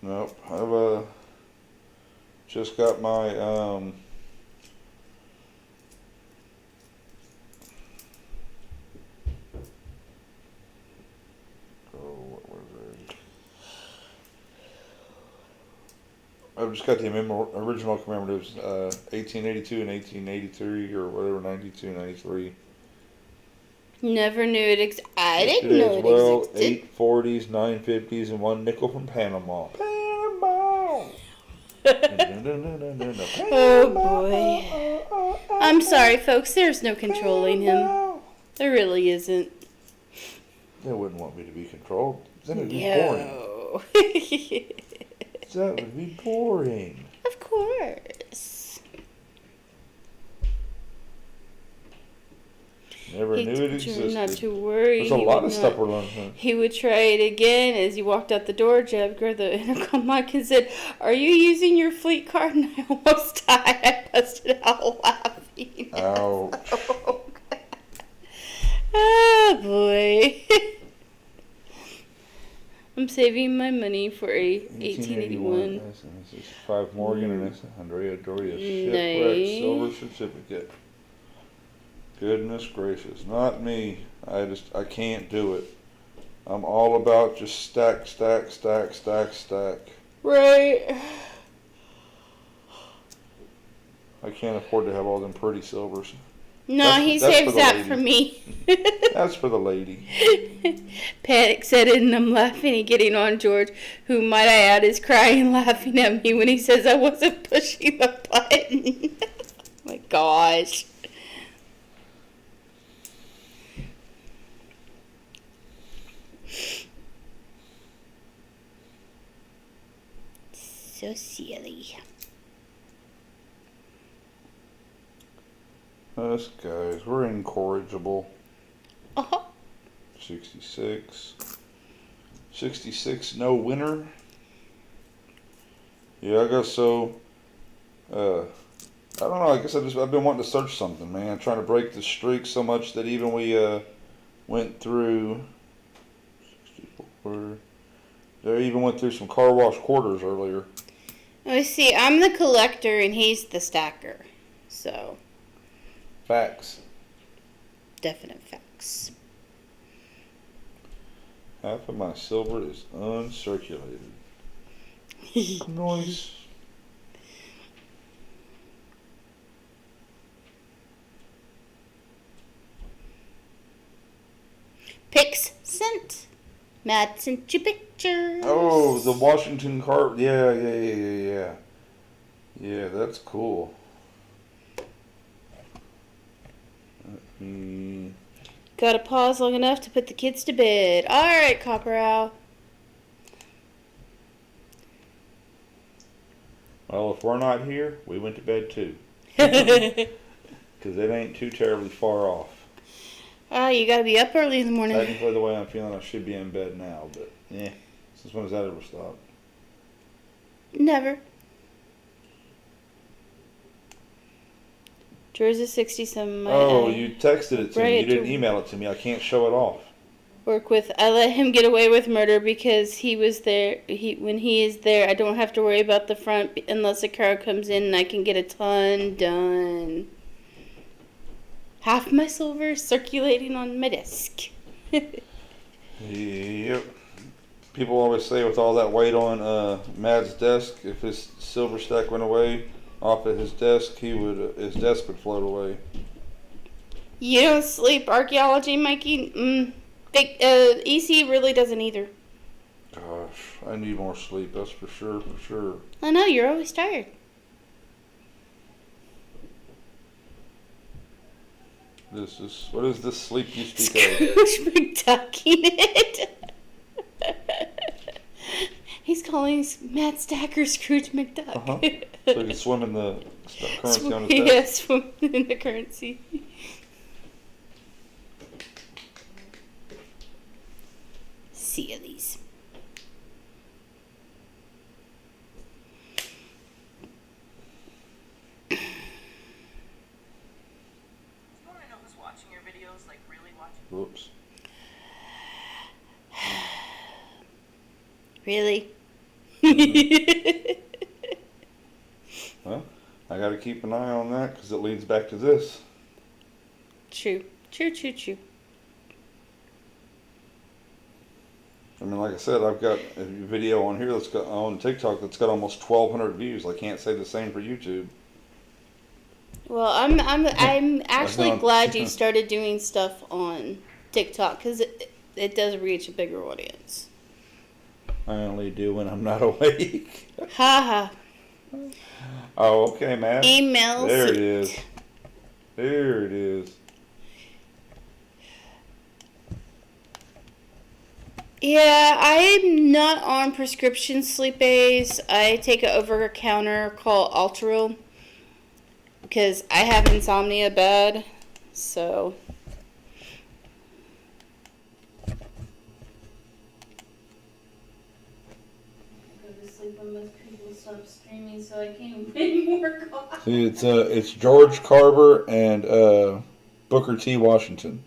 Nope. I've just got my I've just got the original commemoratives, 1882 and 1883, or whatever, 92, 93. Never knew it I didn't know it existed. 8 40s, 9 50s, and 1 nickel from Panama. Panama! Oh boy. I'm sorry, folks, there's no controlling him. There really isn't. They wouldn't want me to be controlled. Then it'd be boring. That would be boring. Of course. Never knew it existed. Not to worry. There's a lot of stuff we're learning. He would try it again. As he walked out the door, Jeb grabbed the intercom mic and said, "Are you using your fleet card?" And I almost died. I busted out laughing. Ouch. Oh boy. I'm saving my money for a 1881. This is 5 Morgan and it's Andrea Doria Shipwreck Silver Certificate. Goodness gracious. Not me. I can't do it. I'm all about just stack. Right. I can't afford to have all them pretty silvers. No, he saves that for me. That's for the lady. Paddock said it, and I'm laughing and getting on George, who, might I add, is crying and laughing at me when he says I wasn't pushing the button. Oh my gosh. So silly. Us guys, we're incorrigible. 66, no winner. Yeah, I guess so. I don't know. I guess I've been wanting to search something, man. Trying to break the streak so much that even we went through. 64. They even went through some car wash quarters earlier. Let's see. I'm the collector and he's the stacker. So. Facts. Definite facts. Half of my silver is uncirculated. Nice. Pics sent. Matt sent you pictures. Oh, the Washington car. Yeah. Yeah, that's cool. Gotta pause long enough to put the kids to bed. Alright, Copper Owl. Well, if we're not here, we went to bed too. Because it ain't too terribly far off. You gotta be up early in the morning. Technically, the way I'm feeling, I should be in bed now, but since when does that ever stop? Never. Georgia 67. You texted it to me. You didn't email it to me. I can't show it off. Work with. I let him get away with murder because he was there. When he is there, I don't have to worry about the front unless a crowd comes in, and I can get a ton done. Half my silver circulating on my desk. Yep. People always say with all that weight on Matt's desk, if his silver stack went away off of his desk, his desk would float away. You don't sleep, archaeology, Mikey? EC really doesn't either. Gosh, I need more sleep, that's for sure. I know, you're always tired. What is this sleep you speak of? Scrooge McDucking it. He's calling Matt Stacker Scrooge McDuck. So he can swim in the currency on his desk? Yeah, swim in the currency. Sillies. Whoops. Really? Well, I got to keep an eye on that because it leads back to this. True. I mean, like I said, I've got a video on here that's got on TikTok that's got almost 1,200 views. I can't say the same for YouTube. Well, I'm actually glad you started doing stuff on TikTok because it does reach a bigger audience. I only do when I'm not awake. Ha ha. Oh, okay, Matt. Emails. There it is. Yeah, I'm not on prescription sleep aids. I take an over-the-counter called Alteril because I have insomnia bad, so. Go to sleep when most people stop streaming, so I can't win more coffee. See, it's George Carver and Booker T. Washington.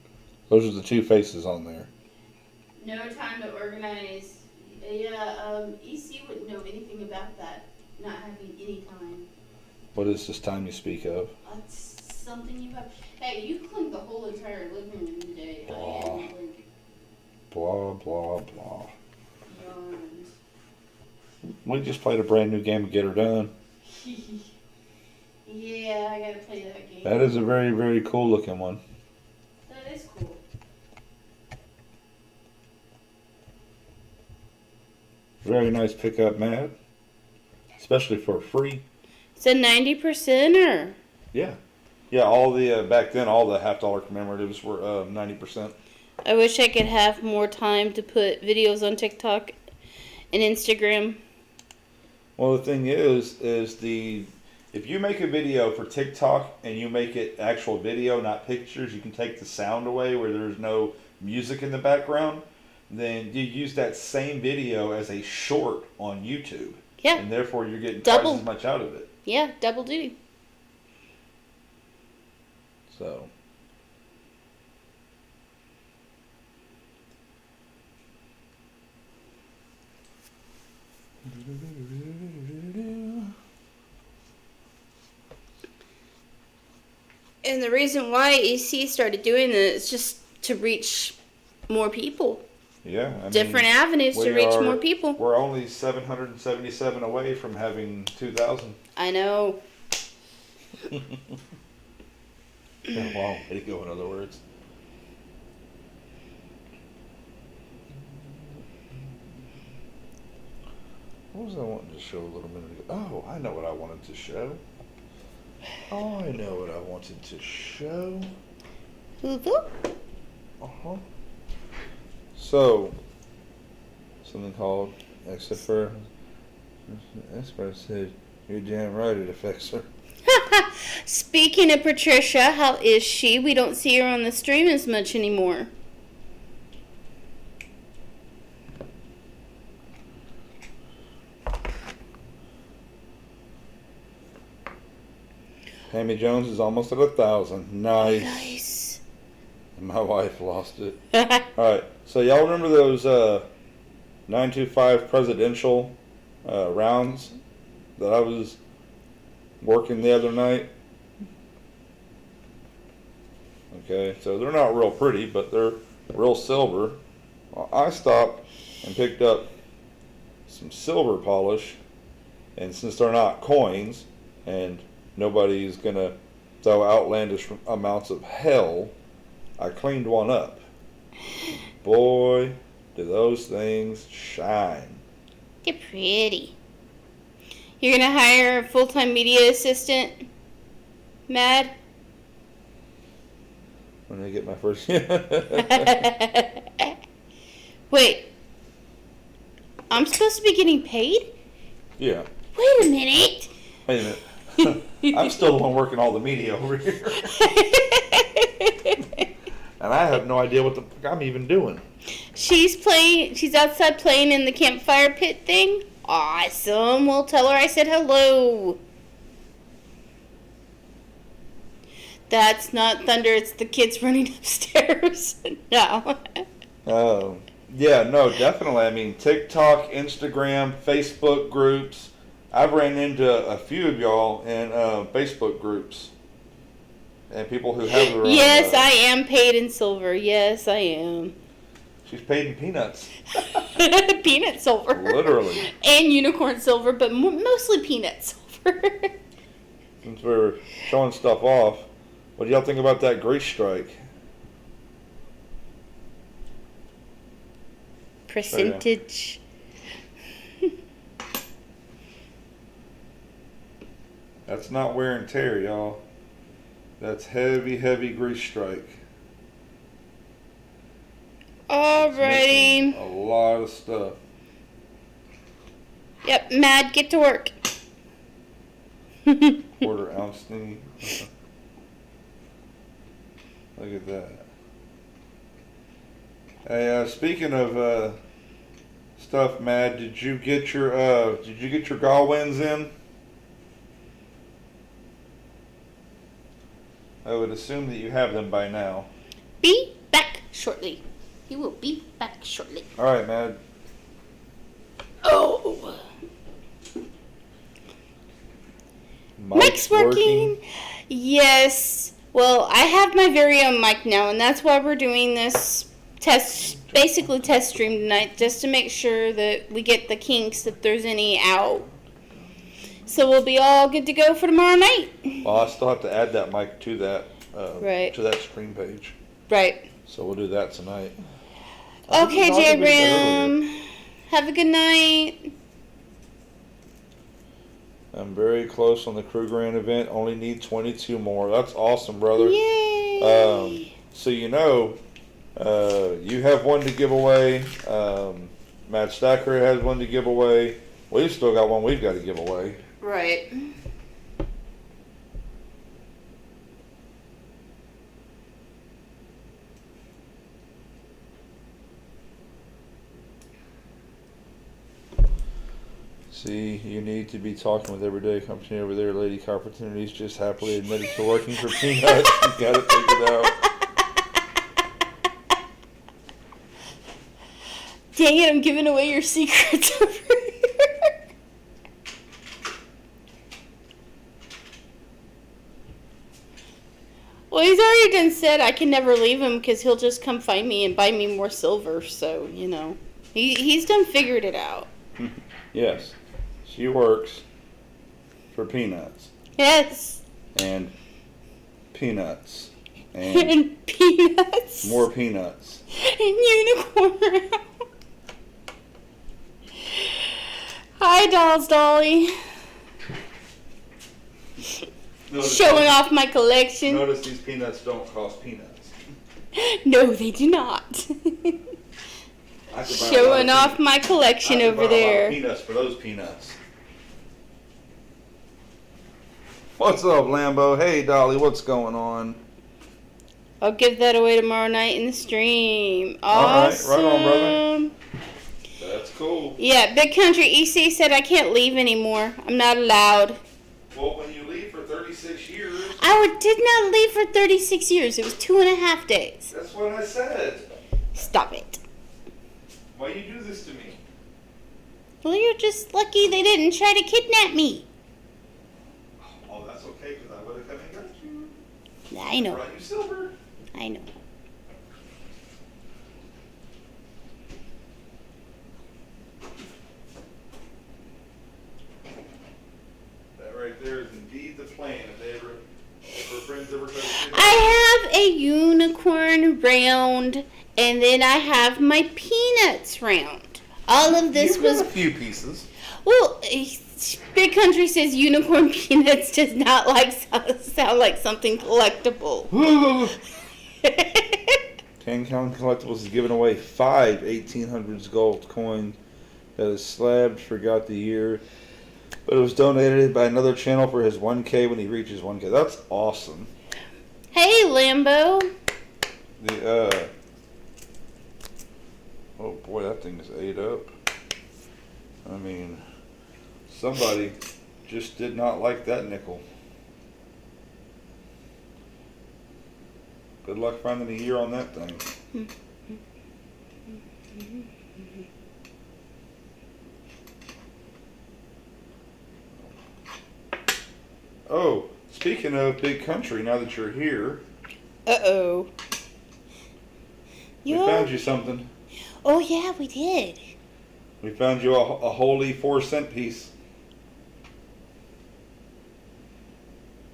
Those are the two faces on there. No time to organize. Yeah, EC wouldn't know anything about that, not having any time. What is this time you speak of? That's something you have. Hey, you cleaned the whole entire living room today. Blah, blah, blah. Yawned. We just played a brand new game of Get Her Done. Yeah, I gotta play that game. That is a very, very cool looking one. That is cool. Very nice pickup, Matt. Especially for free. It's a 90%er. Yeah. Yeah, all the, back then, all the $50 commemoratives were 90%. I wish I could have more time to put videos on TikTok and Instagram. Well, the thing is if you make a video for TikTok and you make it actual video, not pictures, you can take the sound away where there's no music in the background. Then you use that same video as a short on YouTube. Yeah. And therefore you're getting twice as much out of it. Yeah, double duty. So. And the reason why EC started doing this is just to reach more people. Yeah. Different avenues to reach more people. We're only 777 away from having 2,000. I know. Yeah, long way to go, in other words. What was I wanting to show a little minute ago? Oh, I know what I wanted to show. Uh-huh. So, something called, except for, expert said, you're damn right it affects her. Speaking of Patricia, how is she? We don't see her on the stream as much anymore. Hammy Jones is almost at 1,000. Nice. Nice. And my wife lost it. Alright, so y'all remember those 925 presidential rounds that I was working the other night? Okay, so they're not real pretty, but they're real silver. Well, I stopped and picked up some silver polish, and since they're not coins, and nobody's gonna throw outlandish amounts of hell, I cleaned one up. Boy, do those things shine. They're pretty. You're gonna hire a full-time media assistant, Mad? When I get my first... Wait. I'm supposed to be getting paid? Yeah. Wait a minute. Wait a minute. I'm still the one working all the media over here. And I have no idea what the fuck I'm even doing. She's outside playing in the campfire pit thing. Awesome. We'll tell her I said hello. That's not thunder, it's the kids running upstairs. No. Yeah, no, definitely. I mean, TikTok, Instagram, Facebook groups. I've ran into a few of y'all in Facebook groups. And people who have their own... Yes, I am paid in silver. Yes, I am. She's paid in peanuts. Peanut silver. Literally. And unicorn silver, but mostly peanut silver. Since we're showing stuff off, what do y'all think about that grease strike? Percentage. That's not wear and tear, y'all. That's heavy, heavy grease strike. Alrighty. A lot of stuff. Yep, Mad, get to work. Quarter ounce thingy. Look at that. Hey, speaking of stuff, Mad, did you get your Galwins in? I would assume that you have them by now. Be back shortly. He will be back shortly. All right, Mad. Oh. Mic's working. Yes. Well, I have my very own mic now, and that's why we're doing this basically test stream tonight, just to make sure that we get the kinks, if there's any, out. So we'll be all good to go for tomorrow night. Well, I still have to add that mic to that Right. to that stream page. Right. So we'll do that tonight. Okay, J Ram. Have a good night. I'm very close on the Crew Grand event. Only need 22 more. That's awesome, brother. Yay. So you know, you have one to give away. Matt Stacker has one to give away. We've still got one we've got to give away. Right. See, you need to be talking with Everyday Company over there. Lady Opportunities just happily admitted to working for peanuts. You got it figured out. Dang it, I'm giving away your secrets over here. Well, he's already done said I can never leave him because he'll just come find me and buy me more silver. So, you know, he's done figured it out. Yes, she works for peanuts. Yes. And peanuts. And peanuts. More peanuts. And unicorn. Hi, Dolls Dolly. Showing off my collection. Notice these peanuts don't cost peanuts. No, they do not. Showing off my collection over there. Peanuts for those peanuts. What's up, Lambo? Hey, Dolly, what's going on? I'll give that away tomorrow night in the stream. All Awesome. right, right on, brother. That's cool. Yeah, Big Country EC said I can't leave anymore. I'm not allowed. Well, when you leave for 36 years... Did not leave for 36 years. It was 2.5 days. That's what I said. Stop it. Why you do this to me? Well, you're just lucky they didn't try to kidnap me. Oh, that's okay, because I would have come and got you. I know. Brought you silver. I know. That right there is indeed the plan. If her friends ever try to kidnap I have a unicorn round, and then I have my peanuts round. All of this You've got was... a few pieces. Well, Big Country says unicorn peanuts does not sound like something collectible. 10 Count Collectibles is giving away 5 1800s gold coins that is slabbed, forgot the year, but it was donated by another channel for his 1K when he reaches 1K. That's awesome. Hey, Lambo. Oh boy, that thing is ate up. I mean, somebody just did not like that nickel. Good luck finding a year on that thing. Oh, speaking of Big Country, now that you're here, Uh-oh. we found you something. Oh, yeah, we did. We found you a holy 4-cent piece.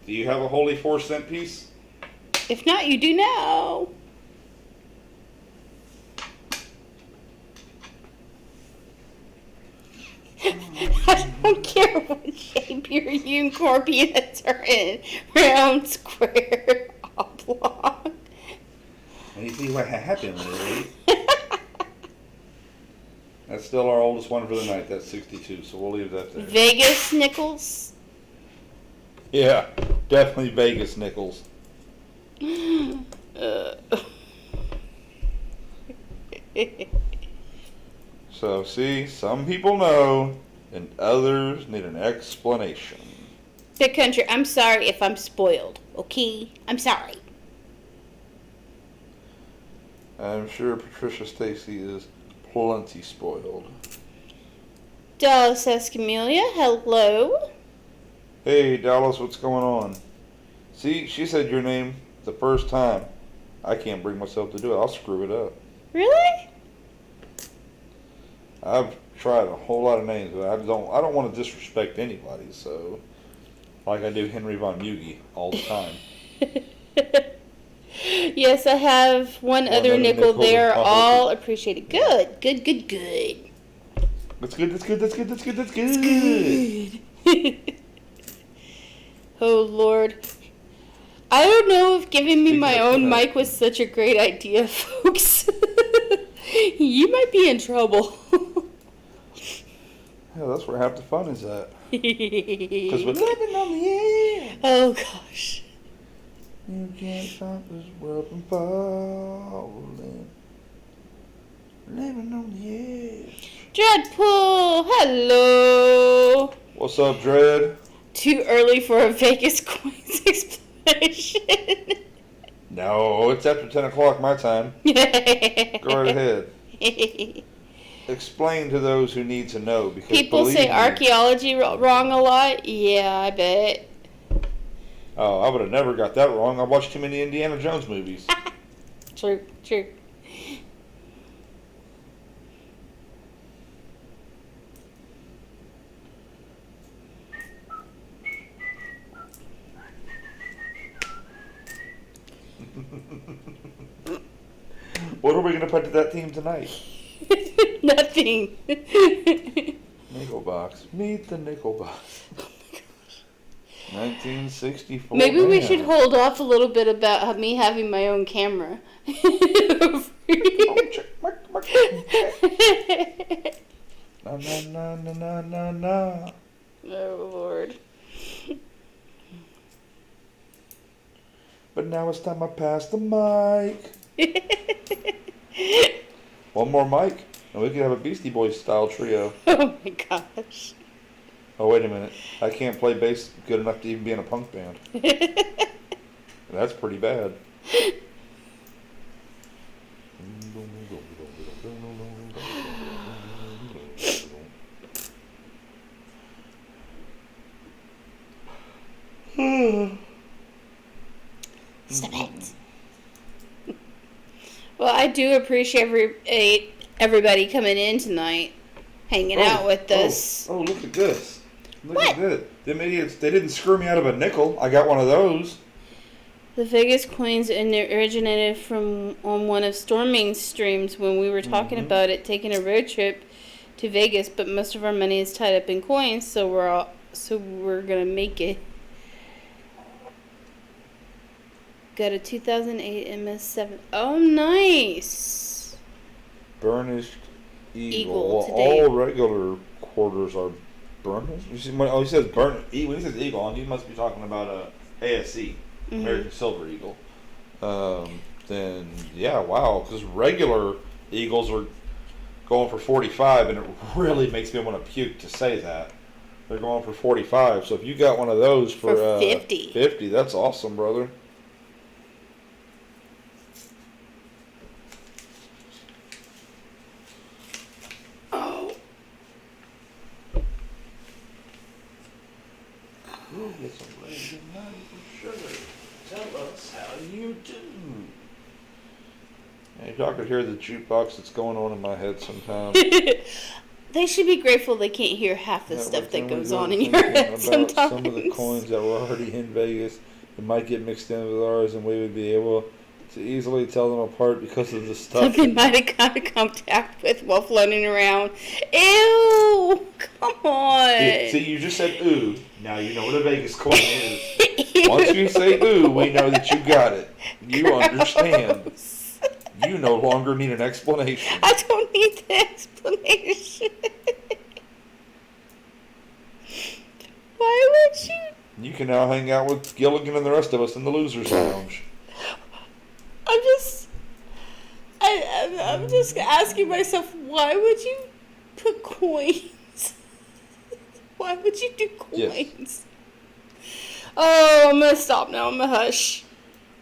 Do you have a holy 4-cent piece? If not, you do now. I don't care what shape your unicorn peanuts are in. Round, square, oblong. And you see what happened, Lily? That's still our oldest one for the night. That's 62, so we'll leave that there. Vegas nickels. Yeah, definitely Vegas nickels. So, see, some people know, and others need an explanation. Big Country, I'm sorry if I'm spoiled, okay? I'm sorry. I'm sure Patricia Stacy is plenty spoiled. Dallas Escamelia, hello. Hey, Dallas, what's going on? See, she said your name the first time. I can't bring myself to do it. I'll screw it up. Really? I've tried a whole lot of names, but I don't want to disrespect anybody, so like I do Henry Von Mugi all the time. Yes, I have one other nickel there. Oh, All appreciated. Good. That's good. Oh, Lord. I don't know if giving me my own mic was such a great idea, folks. You might be in trouble. Yeah, that's where half the fun is at. Because we're living on the edge. Oh, gosh. You can't stop this world from falling. Living on the edge. Dreadpool, hello. What's up, Dread? Too early for a Vegas coins explanation. No, it's after 10 o'clock my time. Go right ahead. Explain to those who need to know. Because People say archaeology wrong a lot. Yeah, I bet. Oh, I would have never got that wrong. I watched too many Indiana Jones movies. True. What are we going to put to that theme tonight? Nothing. Nickel box. Meet the nickel box. 1964. Maybe we should hold off a little bit about me having my own camera. No. Oh, Lord. now it's time I pass the mic. One more mic, and we could have a Beastie Boys style trio. Oh my gosh. Oh, wait a minute. I can't play bass good enough to even be in a punk band. That's pretty bad. Stop it. Well, I do appreciate everybody coming in tonight, hanging out with us. Oh, look at this. Look at this. Them idiots, they didn't screw me out of a nickel. I got one of those. The Vegas coins originated from on one of Storming's streams when we were talking about it, taking a road trip to Vegas, but most of our money is tied up in coins, so we're gonna make it. Got a 2008 MS7. Oh, nice. Burnished eagle. Well, today. all regular quarters are burnished. You see, he says burnished. When he says eagle, he must be talking about ASC, American Silver Eagle. Then yeah, wow. Because regular eagles are going for 45, and it really makes me want to puke to say that. They're going for 45. So if you got one of those for 50, 50, that's awesome, brother. We'll get some random for sugar. Tell us how you do. And if y'all could hear the jukebox that's going on in my head sometimes. They should be grateful they can't hear half the stuff that goes on in your head sometimes. Some of the coins that were already in Vegas, it might get mixed in with ours, and we would be able to easily tell them apart because of the stuff. Something might have come in contact with while floating around. Ew! Come on. See, you just said ooh. Now you know what a Vegas coin is. Once you say ooh, we know that you got it. You understand. You no longer need an explanation. I don't need the explanation. Why would you? You can now hang out with Gilligan and the rest of us in the Losers Lounge. I'm just asking myself, why would you put coins? Why would you do coins? Yes. Oh, I'm gonna stop now. I'm gonna hush.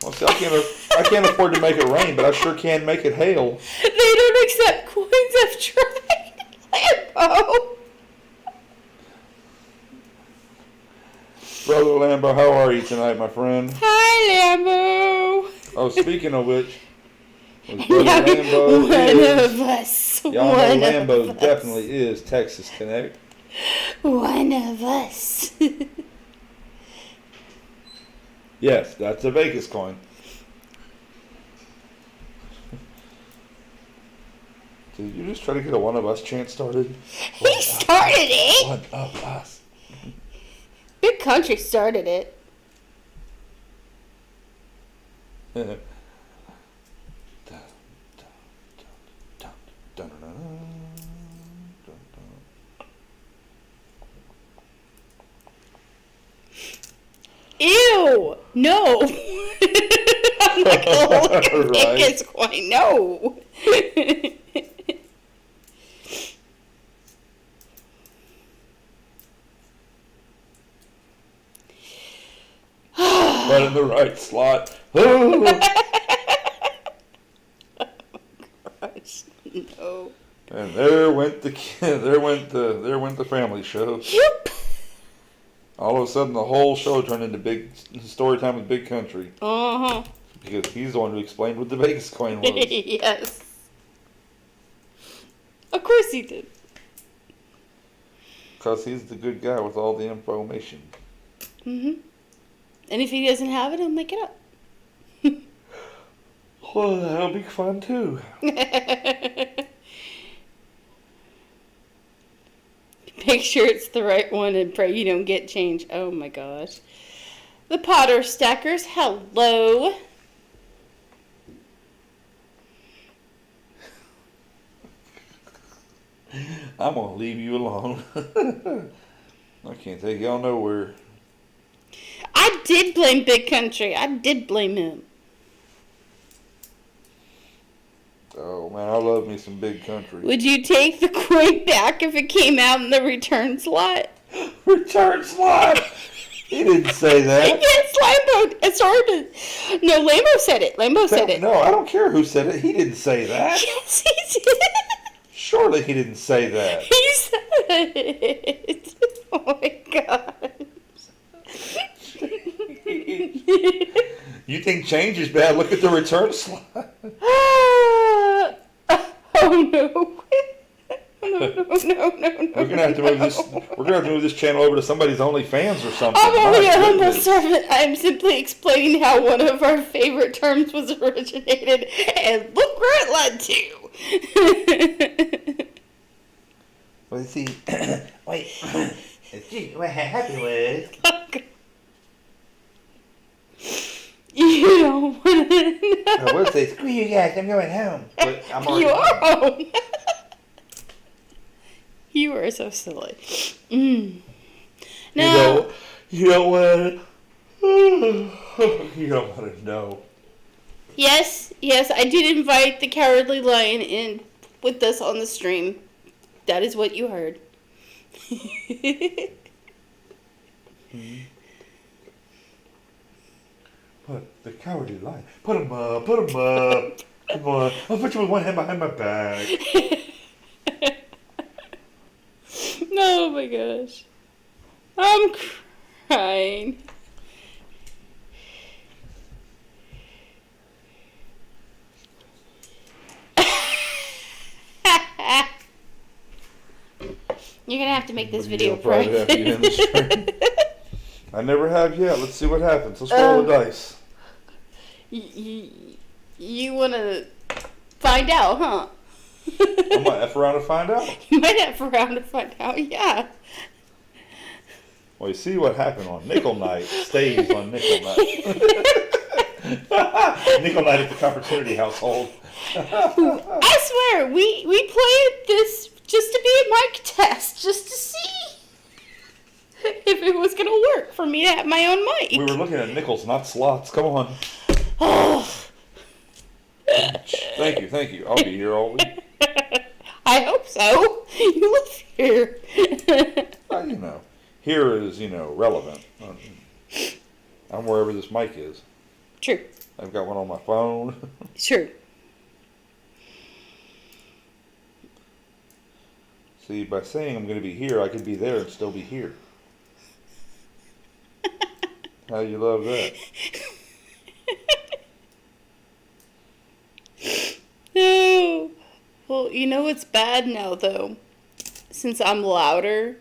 Well, see, I can't afford to make it rain, but I sure can make it hail. They don't accept coins. I've tried. Lambo. Brother Lambo, how are you tonight, my friend? Hi, Lambo. Oh, speaking of which, Brother Lambo one of us. Y'all know Lambo definitely is Texas Connect. One of us. Yes, that's a Vegas coin. Did you just try to get a one of us chant started? He started it. One of us. Big Country started it. Ew! No! I'm not gonna look at Vegas coin. No! Right in the right slot. Oh gosh, no. And there went the family show. Yep. All of a sudden, the whole show turned into big story time with Big Country. Uh-huh. Because he's the one who explained what the Vegas coin was. Yes. Of course he did. Because he's the good guy with all the information. Mm-hmm. And if he doesn't have it, he'll make it up. Well, that'll be fun too. Make sure it's the right one and pray you don't get change. Oh my gosh. The Potter Stackers, hello. I'm going to leave you alone. I can't take y'all nowhere. I did blame Big Country. I did blame him. Oh, man, I love me some Big Country. Would you take the coin back if it came out in the return slot? Return slot? He didn't say that. Yes, Lambo. It's hard to... No, Lambo said it. Lambo said it. No, I don't care who said it. He didn't say that. Yes, he did. Surely he didn't say that. He said it. Oh, my God. You think change is bad? Look at the return slot. Oh, no. No. We're gonna have to move this. We're gonna have to move this channel over to somebody's OnlyFans or something. I'm only My a humble goodness. servant. I'm simply explaining how one of our favorite terms was originated, and look where it led to. Well, see, wait. See, what happened was. You don't want to know. I would say, screw you guys, I'm going home. But I'm already You are home. home. You are so silly. Now, You don't want to. You don't want to know. yes, I did invite the Cowardly Lion in with us on the stream. That is what you heard. Put the Cowardly Lion. Put him up. Put him up. Come on. I'll put you with one hand behind my back. Oh my gosh. I'm crying. You're gonna have to make this video private. I never have yet. Let's see what happens. Let's roll the dice. You wanna find out, huh? I might F around to find out. You might have around to find out, yeah. Well, you see what happened on Nickel Night stays on Nickel Night. Nickel Night at the Coppertunity household. I swear, we played this just to be a mic test, just to see if it was going to work for me to have my own mic. We were looking at nickels, not slots. Come on. Oh. Thank you. I'll be here all week. I hope so. You live here. Well, here is, relevant. I'm wherever this mic is. True. I've got one on my phone. True. See, by saying I'm going to be here, I could be there and still be here. How you love that? No. Well, you know what's bad now, though? Since I'm louder,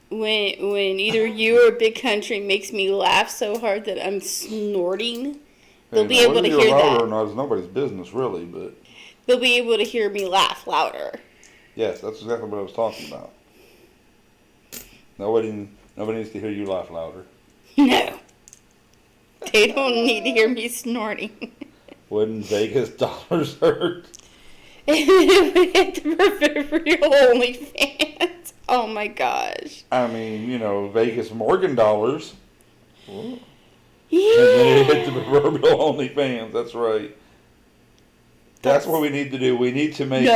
when either you or Big Country makes me laugh so hard that I'm snorting, they'll be able to hear louder that. or not is nobody's business, really, but... They'll be able to hear me laugh louder. Yes, that's exactly what I was talking about. Nobody needs to hear you laugh louder. No. They don't need to hear me snorting. Wouldn't Vegas dollars hurt? Hit the proverbial OnlyFans. Oh my gosh. I mean, Vegas Morgan dollars. Ooh. Yeah. And then it hit the proverbial OnlyFans. That's right. That's what we need to do. We need to make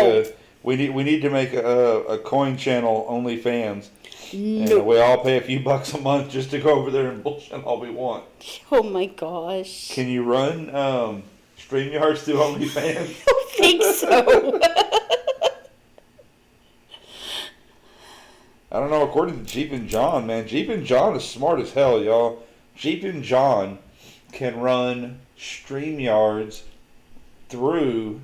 we need to make a coin channel OnlyFans. No. And we all pay a few bucks a month just to go over there and bullshit all we want. Oh my gosh. Can you run StreamYards through OnlyFans? I don't think so. I don't know. According to Jeep and John, man, Jeep and John is smart as hell, y'all. Jeep and John can run StreamYards through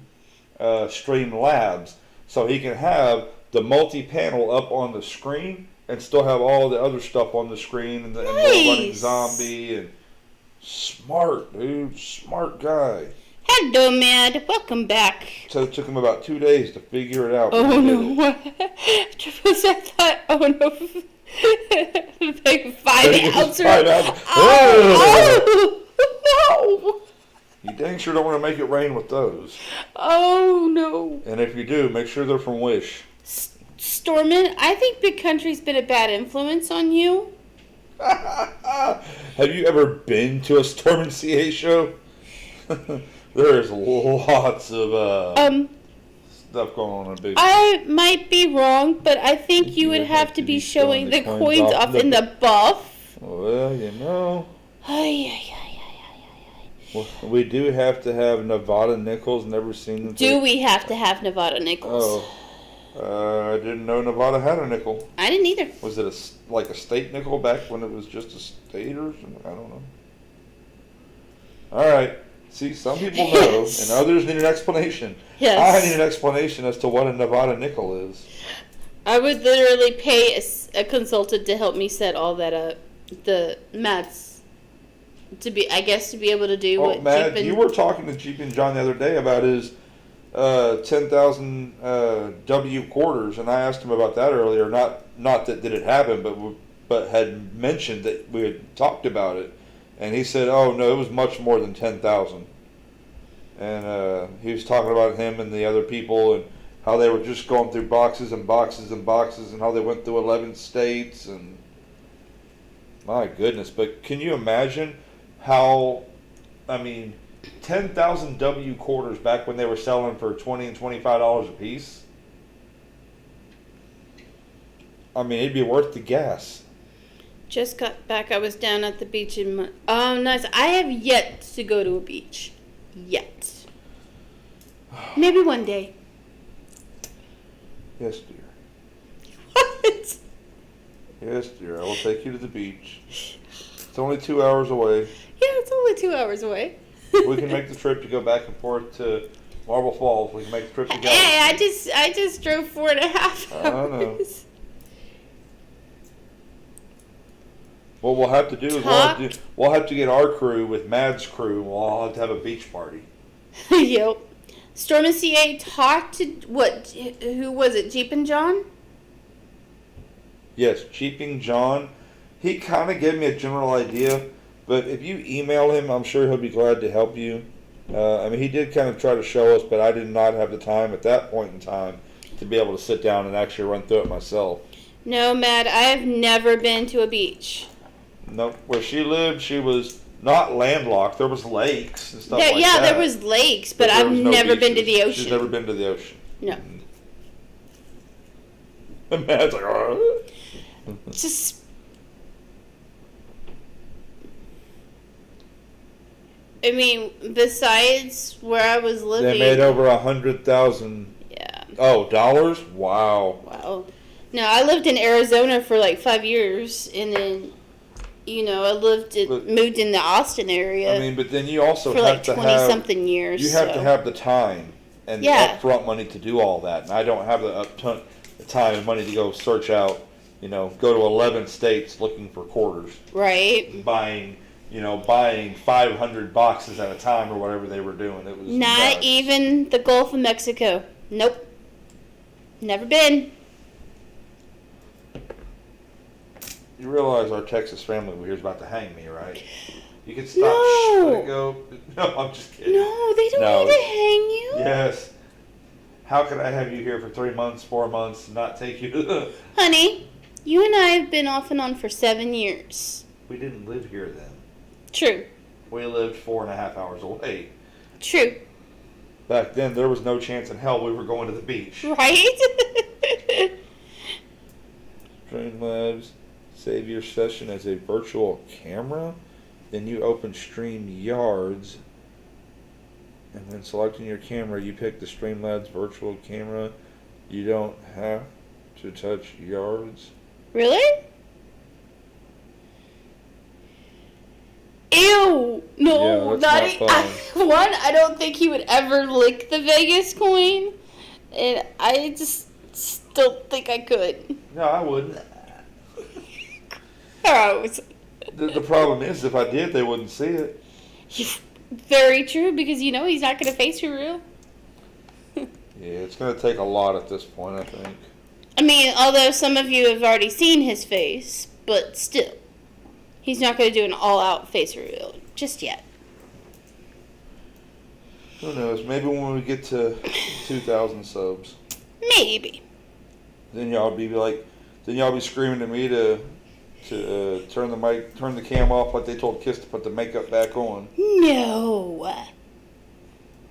Streamlabs, so he can have the multi-panel up on the screen and still have all the other stuff on the screen and running zombie and smart, dude, smart guy. Hello, Mad. Welcome back. So it took him about 2 days to figure it out. Oh no! Was I thought? Oh no! Like 5 ounces. Oh no! You dang sure don't want to make it rain with those. Oh no! And if you do, make sure they're from Wish. Stormin, I think Big Country's been a bad influence on you. Have you ever been to a Storm and CA show? There's lots of stuff going on in Big. I might be wrong, but I think you would have to be showing the coins off in the buff. Well, you know. Ay. Well, we do have to have Nevada nickels. Never seen them. Do we have to have Nevada nickels? Oh, I didn't know Nevada had a nickel. I didn't either. Was it like a state nickel back when it was just a state or something? I don't know. All right. See, some people know, and others need an explanation. Yes. I need an explanation as to what a Nevada nickel is. I would literally pay a consultant to help me set all that up. The maths to be able to do what Matt, Jeep you were talking to Jeep and John the other day about his 10,000 W quarters, and I asked him about that earlier. Not that did it happen, but had mentioned that we had talked about it, and he said, "Oh no, it was much more than 10,000." And he was talking about him and the other people and how they were just going through boxes and boxes and boxes, and how they went through 11 states, and my goodness. But can you imagine how? I mean, 10,000 W quarters back when they were selling for $20 and $25 a piece. I mean, it'd be worth the gas. Just got back. I was down at the beach in oh, nice. I have yet to go to a beach. Yet. Maybe one day. Yes, dear. What? Yes, dear. I will take you to the beach. It's only 2 hours away. Yeah, it's only 2 hours away. We can make the trip to go back and forth to Marble Falls. We can make the trip together. Hey, I just drove 4.5 hours. I know. What we'll have to do is we'll have to get our crew with Mad's crew. We'll all have to have a beach party. Yep. Storm and CA talked to who was it? Jeep and John? Yes, Cheaping John. He kind of gave me a general idea, but if you email him, I'm sure he'll be glad to help you. I mean, he did kind of try to show us, but I did not have the time at that point in time to be able to sit down and actually run through it myself. No, Matt, I've never been to a beach. No, where she lived, she was not landlocked. There was lakes and stuff like that. Yeah, there was lakes, but I've never been to the ocean. She's never been to the ocean. No. And Matt's like, oh. Just... I mean, besides where I was living... They made over 100,000. Yeah. Oh, dollars? Wow. Wow. No, I lived in Arizona for like 5 years, and then... You know, I moved in the Austin area. I mean, but then you also for have like 20-something years. You have to have the time and the upfront money to do all that. And I don't have the time and money to go search out, go to 11 states looking for quarters. Right. Buying 500 boxes at a time or whatever they were doing. It was not nuts. even the Gulf of Mexico. Nope. Never been. You realize our Texas family over here is about to hang me, right? You can stop. No. Let it go. No, I'm just kidding. No, they don't need to hang you. Yes. How could I have you here for 3 months, 4 months, and not take you to the... Honey, you and I have been off and on for 7 years. We didn't live here then. True. We lived 4.5 hours away. True. Back then, there was no chance in hell we were going to the beach. Right? Streamlabs. Save your session as a virtual camera. Then you open StreamYards. And when selecting your camera, you pick the Streamlabs virtual camera. You don't have to touch Yards. Really? Ew! No, Yeah, that's not fun. One, I don't think he would ever lick the Vegas coin. And I just don't think I could. No, I wouldn't. Gross. The problem is, if I did, they wouldn't see it. Very true, because he's not going to face you real. Yeah, it's going to take a lot at this point, I think. I mean, although some of you have already seen his face, but still. He's not going to do an all-out face reveal just yet. Who knows? Maybe when we get to 2,000 subs. Maybe. Then y'all be screaming at me to to turn the cam off like they told Kiss to put the makeup back on. No.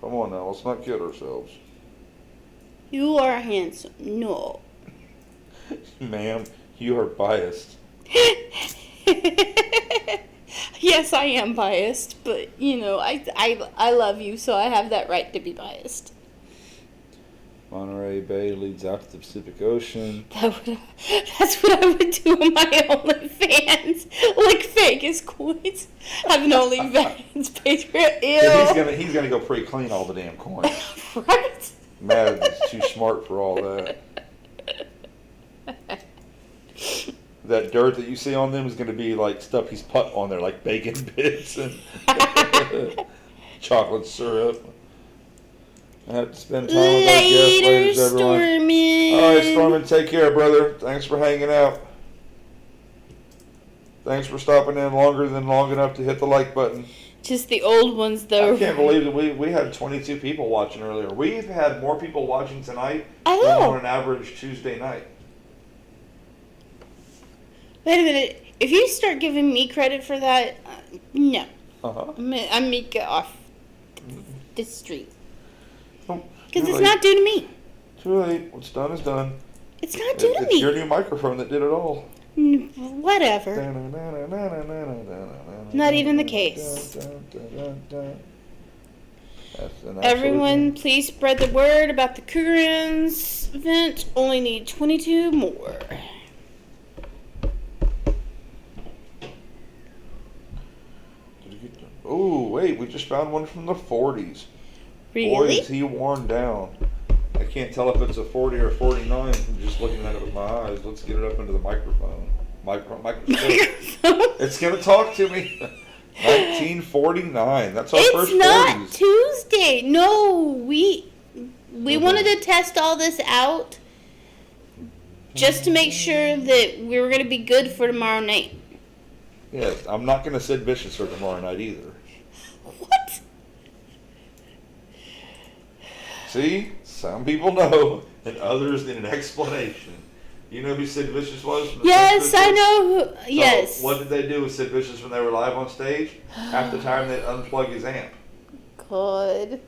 Come on now, let's not kid ourselves. You are handsome. No. Ma'am, you are biased. Yes, I am biased, but I love you, so I have that right to be biased. Monterey Bay leads out to the Pacific Ocean. That's what I would do on my OnlyFans. Like Vegas coins. Have an OnlyFans page. Ew. He's gonna go pretty clean all the damn coins. Right? Mad is too smart for all that. That dirt that you see on them is gonna be like stuff he's put on there, like bacon bits and chocolate syrup. I have to spend time with our guests, ladies, everyone. Stormin'. All right, Stormin', take care, brother. Thanks for hanging out. Thanks for stopping in longer than long enough to hit the like button. Just the old ones, though. I can't believe that we had 22 people watching earlier. We've had more people watching tonight I than know. on an average Tuesday night. Wait a minute. If you start giving me credit for that, no. Uh-huh. I'm gonna get off the street. Oh, Because too it's late. not due to me. Too late. What's done is done. It's not due to It's me. your new microphone that did it all. Whatever. Not even the case. Everyone, please spread the word about the Cougarans event. Only need 22 more. Oh, wait, we just found one from the 40s. Really? Boy, is he worn down. I can't tell if it's a 40 or 49 from just looking at it with my eyes. Let's get it up into the microphone. Microscope. It's going to talk to me. 1949. That's our first 40s. It's not Tuesday. No, we wanted to test all this out just to make sure that we were going to be good for tomorrow night. Yes, I'm not going to Sid Vicious for tomorrow night either. What? See? Some people know, and others need an explanation. You know who Sid Vicious was? From the Yes, Sid Vicious? I know. Yes. So what did they do with Sid Vicious when they were live on stage? Half the time they'd unplug his amp. God.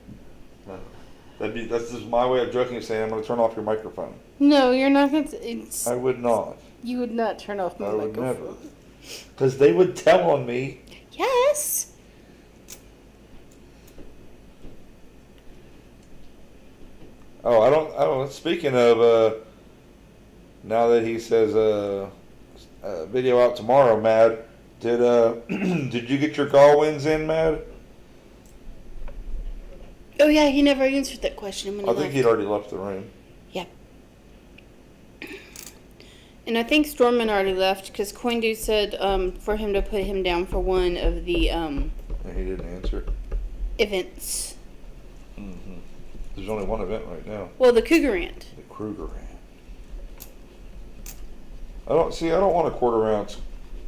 That's just my way of joking and saying I'm going to turn off your microphone. No, you're not going to. I would not. You would not turn off my I would microphone. never. Because they would tell on me. Yes. Oh, I don't. Speaking of, now that he says video out tomorrow, Mad, did did you get your call wins in, Mad? Oh, yeah, he never answered that question when he I think left. he'd already left the room. Yeah. And I think Stormin already left because Coindu said for him to put him down for one of the And he didn't answer. events. Mm-hmm. There's only one event right now. Well, the Cougarant. The Kruger Rant. I don't want a quarter ounce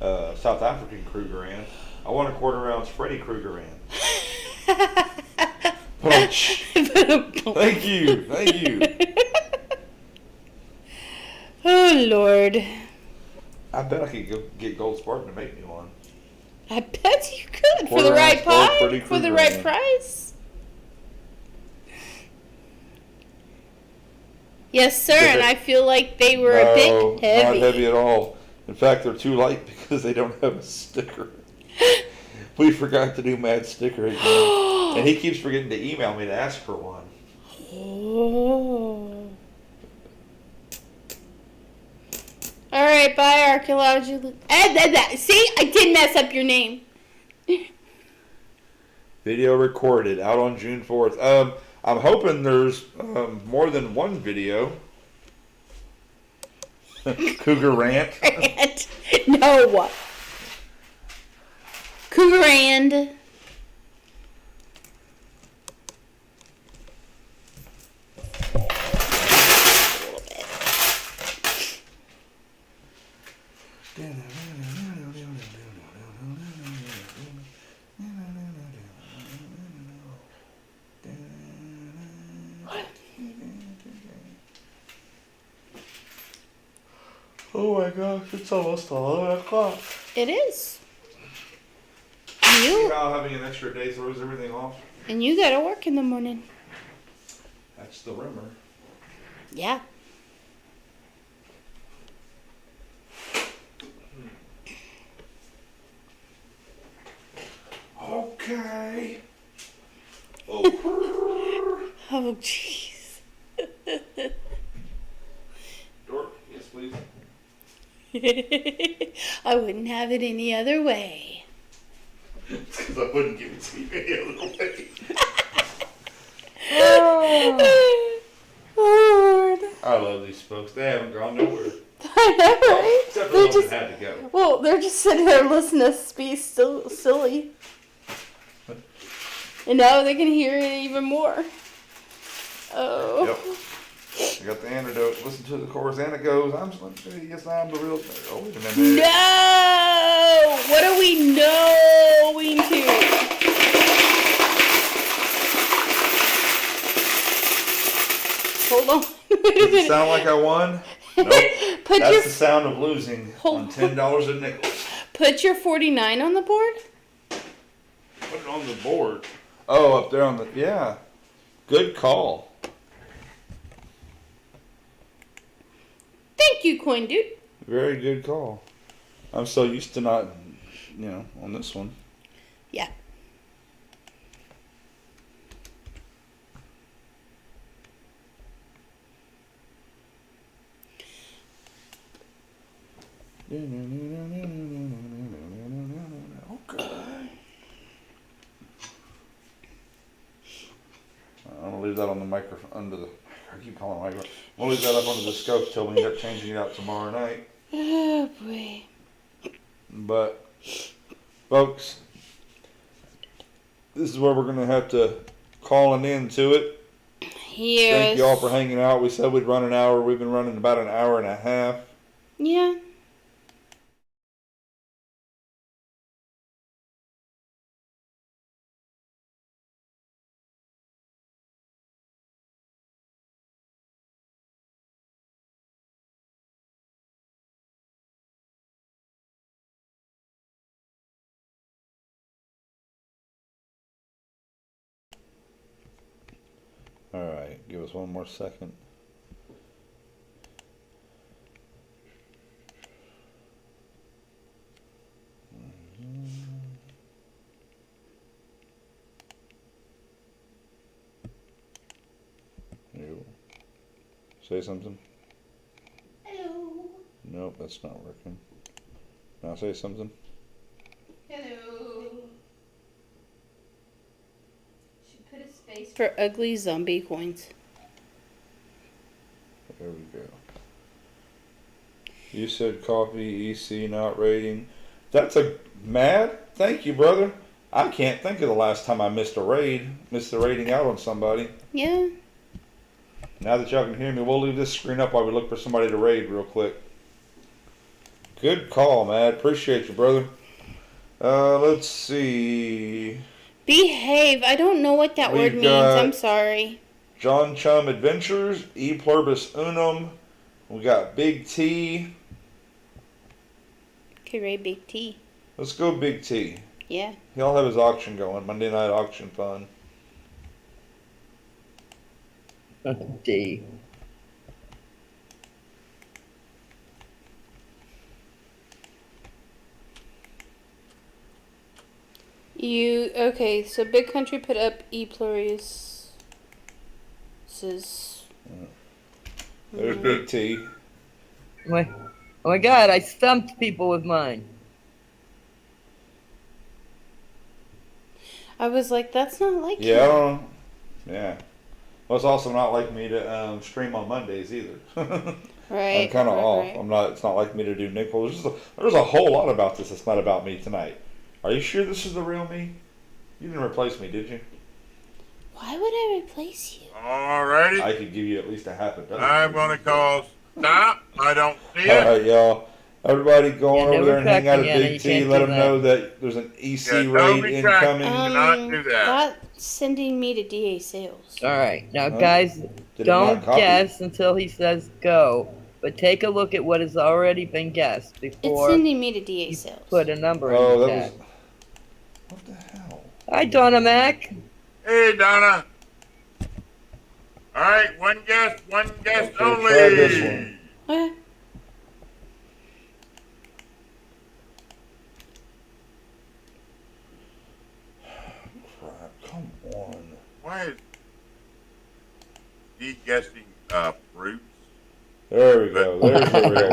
South African Kruger Rant. I want a quarter ounce Freddy Krueger Rant. Thank you. Oh, Lord. I bet I could go get Gold Spartan to make me one. I bet you could for Quarter the right ounce gold pie, Freddy for the Krueger right Rant. price. Yes, sir, and I feel like they were a bit heavy. Not heavy at all. In fact, they're too light because they don't have a sticker. We forgot to do Mad sticker again. And he keeps forgetting to email me to ask for one. Oh. All right, bye, archaeology. See, I did mess up your name. Video recorded out on June 4th. I'm hoping there's more than one video. Cougar Rant. No. Cougarand. Oh my gosh, it's almost 11 o'clock. It is. You know, having an extra day throws everything off. And you gotta work in the morning. That's the rumor. Yeah. Okay. Oh. Oh, jeez. Dork, yes, please. I wouldn't have it any other way. It's because I wouldn't give it to you any other way. Lord. I love these folks. They haven't gone nowhere. I know, right? Except for They're the one just, that had to go. well, they're just sitting there listening to us be so silly. And now they can hear it even more. Oh. Yep. I got the antidote. Listen to the chorus and it goes, I'm Slim Shady, yes I'm the real thing. Oh, wait a minute. No! What are we knowing to? Hold on. Does it sound like I won? Nope. Put That's your, the sound of losing on $10 in nickels. put your 49 on the board. Put it on the board. Oh, up there on the, yeah. Good call. Thank you, Coin Dude. Very good call. I'm so used to not, on this one. Yeah. Okay. I'm gonna leave that on the microphone under the. I keep calling it microphone. I'm gonna leave that up under the scope till we end up changing it out tomorrow night. Oh boy. But, folks, this is where we're gonna have to call an end to it. Yes. Thank you all for hanging out. We said we'd run an hour. We've been running about an hour and a half. Yeah. All right, give us one more second. You say something? Hello. Nope, that's not working. Now say something. Hello. Should put a space for ugly zombie coins. There we go. You said coffee, EC, not rating. That's a mad. Thank you, brother. I can't think of the last time I missed the rating out on somebody. Yeah. Now that y'all can hear me, we'll leave this screen up while we look for somebody to raid real quick. Good call, Matt. Appreciate you, brother. Let's see. Behave. I don't know what that word means. I'm sorry. John Chum Adventures, E Pluribus Unum. We got Big T. Okay, Ray, Big T. Let's go Big T. Yeah. He'll have his auction going. Monday night auction fun. D. Okay, so Big Country put up E Pluribus. There's Big T. Oh my God, I stumped people with mine. I was like, that's not like Yeah, I don't know. Yeah. Well, it's also not like me to stream on Mondays either. Right. I'm kind of off. Right. I'm not. It's not like me to do nickels. There's a whole lot about this that's not about me tonight. Are you sure this is the real me? You didn't replace me, did you? Why would I replace you? Alrighty. I could give you at least a half a dozen. I'm going to call stop. I don't see All it. right, y'all. Everybody go on Yeah, over there and hang out at tracking, Big you T. can't Let do them that. know that there's an EC Yeah, raid don't be tracking. incoming. cannot do that. That's sending me to DA sales. All right, now Huh? guys, Did it don't not copy? guess until he says go. But take a look at what has already been guessed It's before sending me to DA sales. put a number in Oh, the that chat. was. What the hell? Hi, Donna Mac. Hey, Donna. All right, one guess Okay, only. try this one. Okay. Crap, come on. Why is he guessing fruits? There we go. There's the real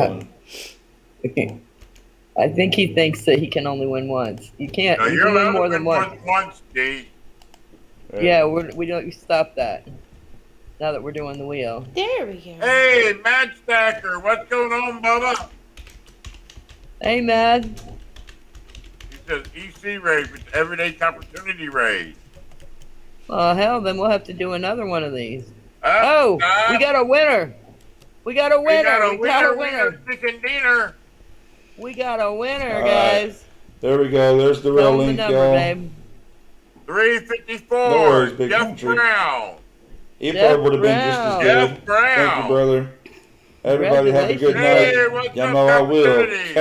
one. I think he thinks that he can only win once. You can't. No, You you're can win allowed more to than win once. once, D. Yeah, we don't stop that. Now that we're doing the wheel. There we go. Hey, Mad Stacker, what's going on, Bubba? Hey, Mad. He says EC raid with everyday opportunity raid. Oh hell, then we'll have to do another one of these. Oh, we got a winner. We got a winner. We got a winner. Chicken dinner. We got a winner, All guys. There we go. There's the real Tell 'em the link, number, y'all. babe. 354. No worries, big Jeff country. Brown. EPUB would have been just as Brown. good. Jeff Brown. Thank you, brother. Everybody have a good Congratulations. night. Hey, what's Y'all up, know I will. Opportunity?